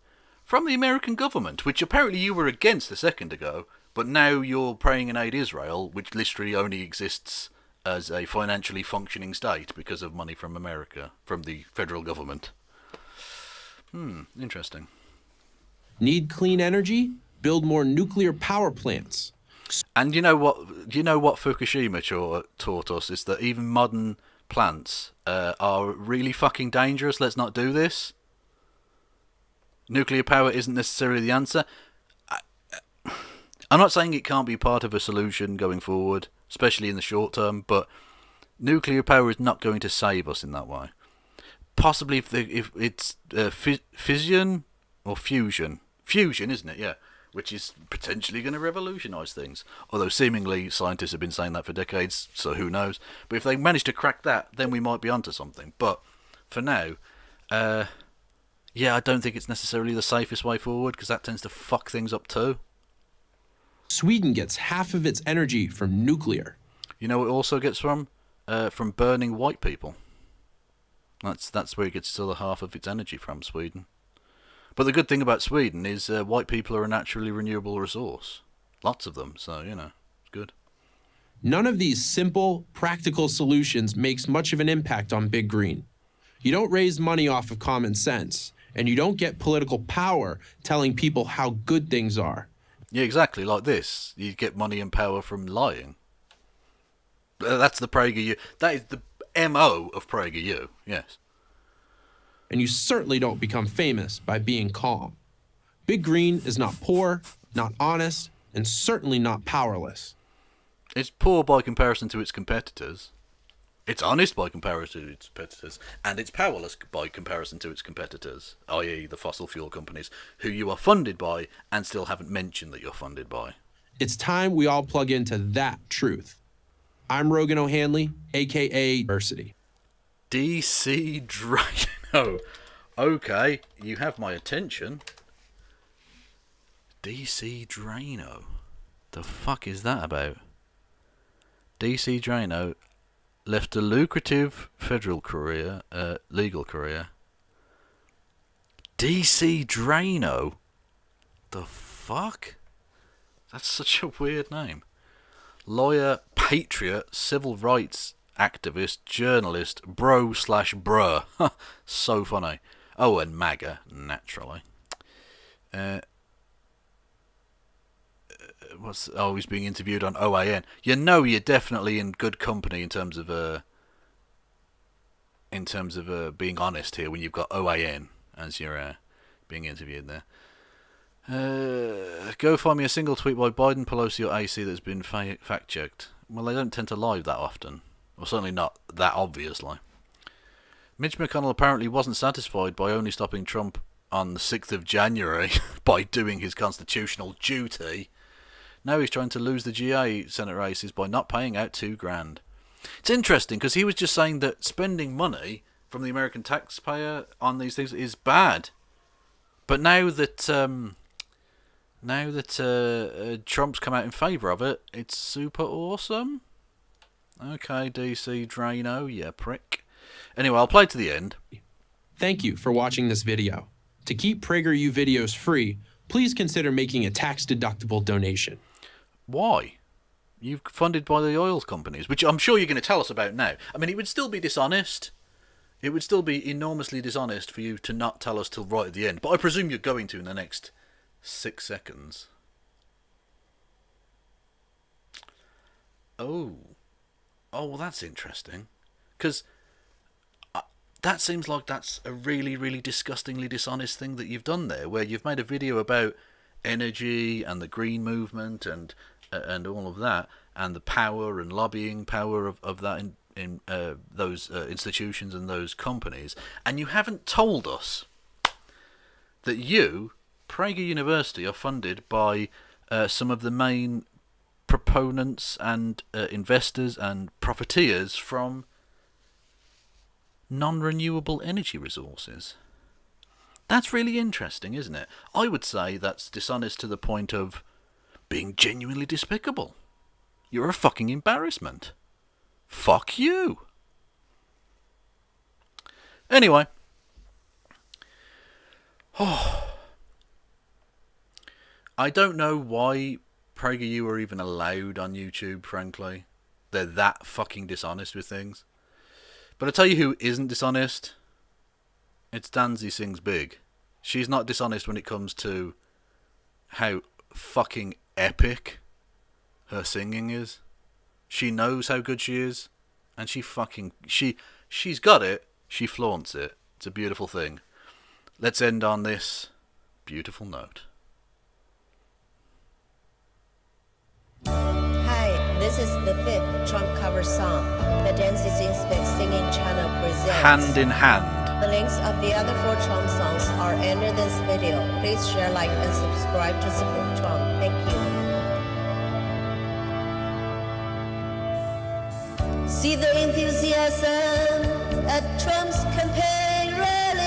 from the American government, which apparently you were against a second ago, but now you're praying and aid Israel, which literally only exists as a financially functioning state because of money from America, from the federal government. Interesting. Need clean energy? build more nuclear power plants. And you know what Fukushima taught us is that even modern plants are really fucking dangerous. Let's not do this. Nuclear power isn't necessarily the answer. I'm not saying it can't be part of a solution going forward, especially in the short term, but nuclear power is not going to save us in that way. Possibly if it's fission or fusion, isn't it? Yeah, which is potentially going to revolutionise things. Although seemingly scientists have been saying that for decades, so who knows? But if they manage to crack that, then we might be onto something. But for now, yeah, I don't think it's necessarily the safest way forward because that tends to fuck things up too. Sweden gets half of its energy from nuclear. You know what it also gets from burning white people. That's where it gets the other half of its energy from, Sweden. But the good thing about Sweden is white people are a naturally renewable resource. Lots of them, so, you know, it's good. None of these simple, practical solutions makes much of an impact on Big Green. You don't raise money off of common sense, and you don't get political power telling people how good things are. Yeah, exactly, like this. You get money and power from lying. That's the PragerU. That is the MO of PragerU, yes. And you certainly don't become famous by being calm. Big Green is not poor, not honest, and certainly not powerless. It's poor by comparison to its competitors. It's honest by comparison to its competitors. And it's powerless by comparison to its competitors, i.e. the fossil fuel companies, who you are funded by and still haven't mentioned that you're funded by. It's time we all plug into that truth. I'm Rogan O'Hanley, a.k.a. Diversity. DC Drano. Okay, you have my attention. DC Drano. The fuck is that about? DC Drano left a lucrative federal career, legal career. DC Drano? The fuck? That's such a weird name. Lawyer, patriot, civil rights activist, journalist, bro/bruh. So funny. Oh, and MAGA, naturally. He's being interviewed on OAN. You know you're definitely in good company in terms of being honest here when you've got OAN as you're being interviewed there. Go find me a single tweet by Biden, Pelosi, or AC that's been fact-checked. Well, they don't tend to lie that often. Well, certainly not that obviously. Mitch McConnell apparently wasn't satisfied by only stopping Trump on the 6th of January by doing his constitutional duty. Now he's trying to lose the GA Senate races by not paying out $2,000. It's interesting because he was just saying that spending money from the American taxpayer on these things is bad. But now that Trump's come out in favour of it, it's super awesome. Okay, DC Drano, yeah, prick. Anyway, I'll play to the end. Thank you for watching this video. To keep PragerU videos free, please consider making a tax-deductible donation. Why? You're funded by the oil companies, which I'm sure you're going to tell us about now. I mean, it would still be dishonest. It would still be enormously dishonest for you to not tell us till right at the end. But I presume you're going to in the next 6 seconds. Oh, well, that's interesting. Because that seems like that's a really, really disgustingly dishonest thing that you've done there, where you've made a video about energy and the green movement and all of that, and the power and lobbying power of that in those institutions and those companies, and you haven't told us that you, Prager University, are funded by some of the main proponents and investors and profiteers from non-renewable energy resources. That's really interesting, isn't it? I would say that's dishonest to the point of being genuinely despicable. You're a fucking embarrassment. Fuck you. Anyway. I don't know why PragerU are even allowed on YouTube, frankly. They're that fucking dishonest with things. But I tell you who isn't dishonest. It's Danzy Sings Big. She's not dishonest when it comes to how fucking epic her singing is. She knows how good she is, and she's got it. She flaunts it. It's a beautiful thing. Let's end on this beautiful note. Hi, this is the 5th Trump cover song. The Dancing Singing channel presents Hand in Hand. The links of the other 4 Trump songs are under this video. Please share, like, and subscribe to support Trump. Thank you. See the enthusiasm at Trump's campaign rally.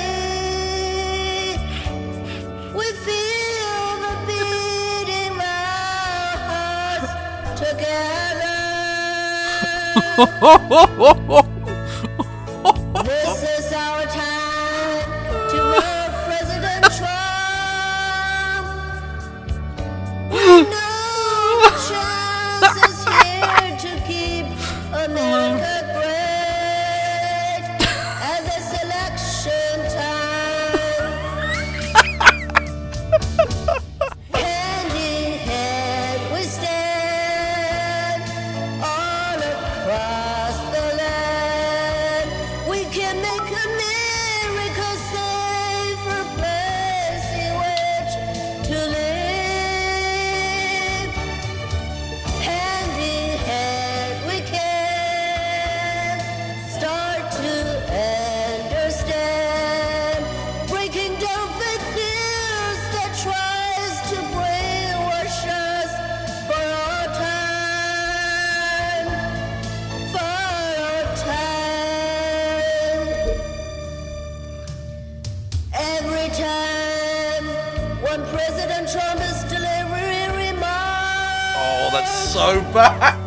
We feel the beating of our hearts together. This is our time to vote President Trump. We know the chance is here to keep America great at this election time. Hand in hand we stand all across the land. We can make America a safer place in which to live. Hand in hand we can start to understand, breaking down fake news that tries to brainwash us for all time. For all time. Every time when President Trump is delivering remarks, Oh, that's so bad.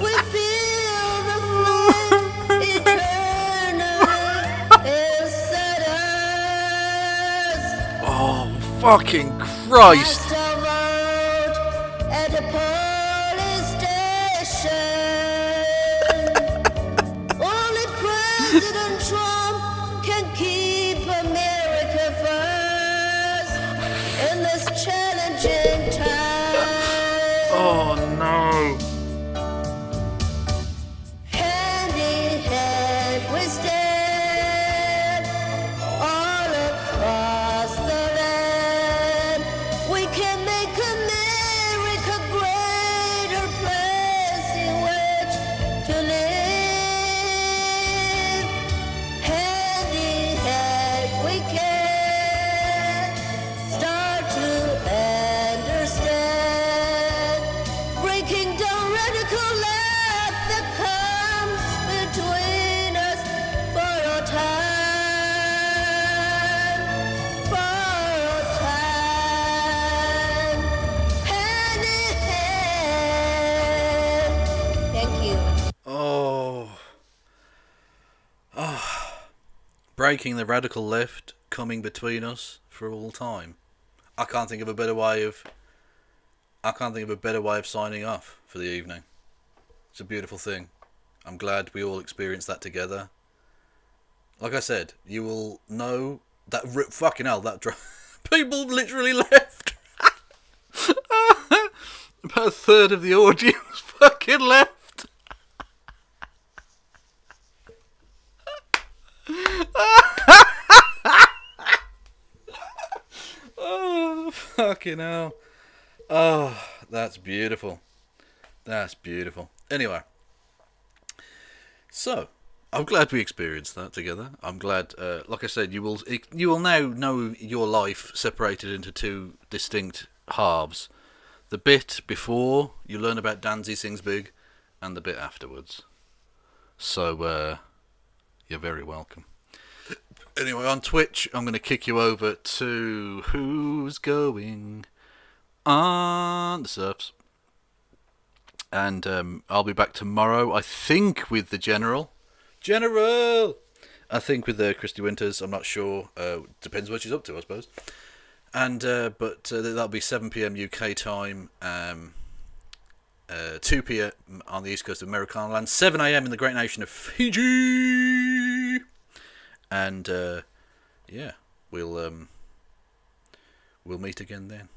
we feel the flame eternally inside us. Oh, fucking Christ. Cast our vote at the polling station. Only President Trump can keep America first in this challenging time. Oh, no. Hand in hand we stand all across the land. We can make America a greater place in which to live. Hand in hand we can start to understand, breaking down radical love that comes between us for all time. For all time. Hand in hand. Thank you. Oh. Breaking the radical left, coming between us for all time. I can't think of a better way of signing off for the evening. It's a beautiful thing. I'm glad we all experienced that together. Like I said, you will know that fucking hell, people literally left. About a third of the audience fucking left. Oh, fucking hell. Oh, that's beautiful. That's beautiful. Anyway, so I'm glad we experienced that together. I'm glad, like I said, you will now know your life separated into 2 distinct halves. The bit before you learn about Danzy Sings Big, and the bit afterwards. So, you're very welcome. Anyway, on Twitch, I'm going to kick you over to Who's Going on the Surfs. And I'll be back tomorrow, I think, with the General. I think with Christy Winters, I'm not sure. Depends what she's up to, I suppose. And but that'll be 7 p.m. UK time, 2 p.m. on the east coast of Americana land, 7 a.m. in the great nation of Fiji. And yeah, we'll meet again then.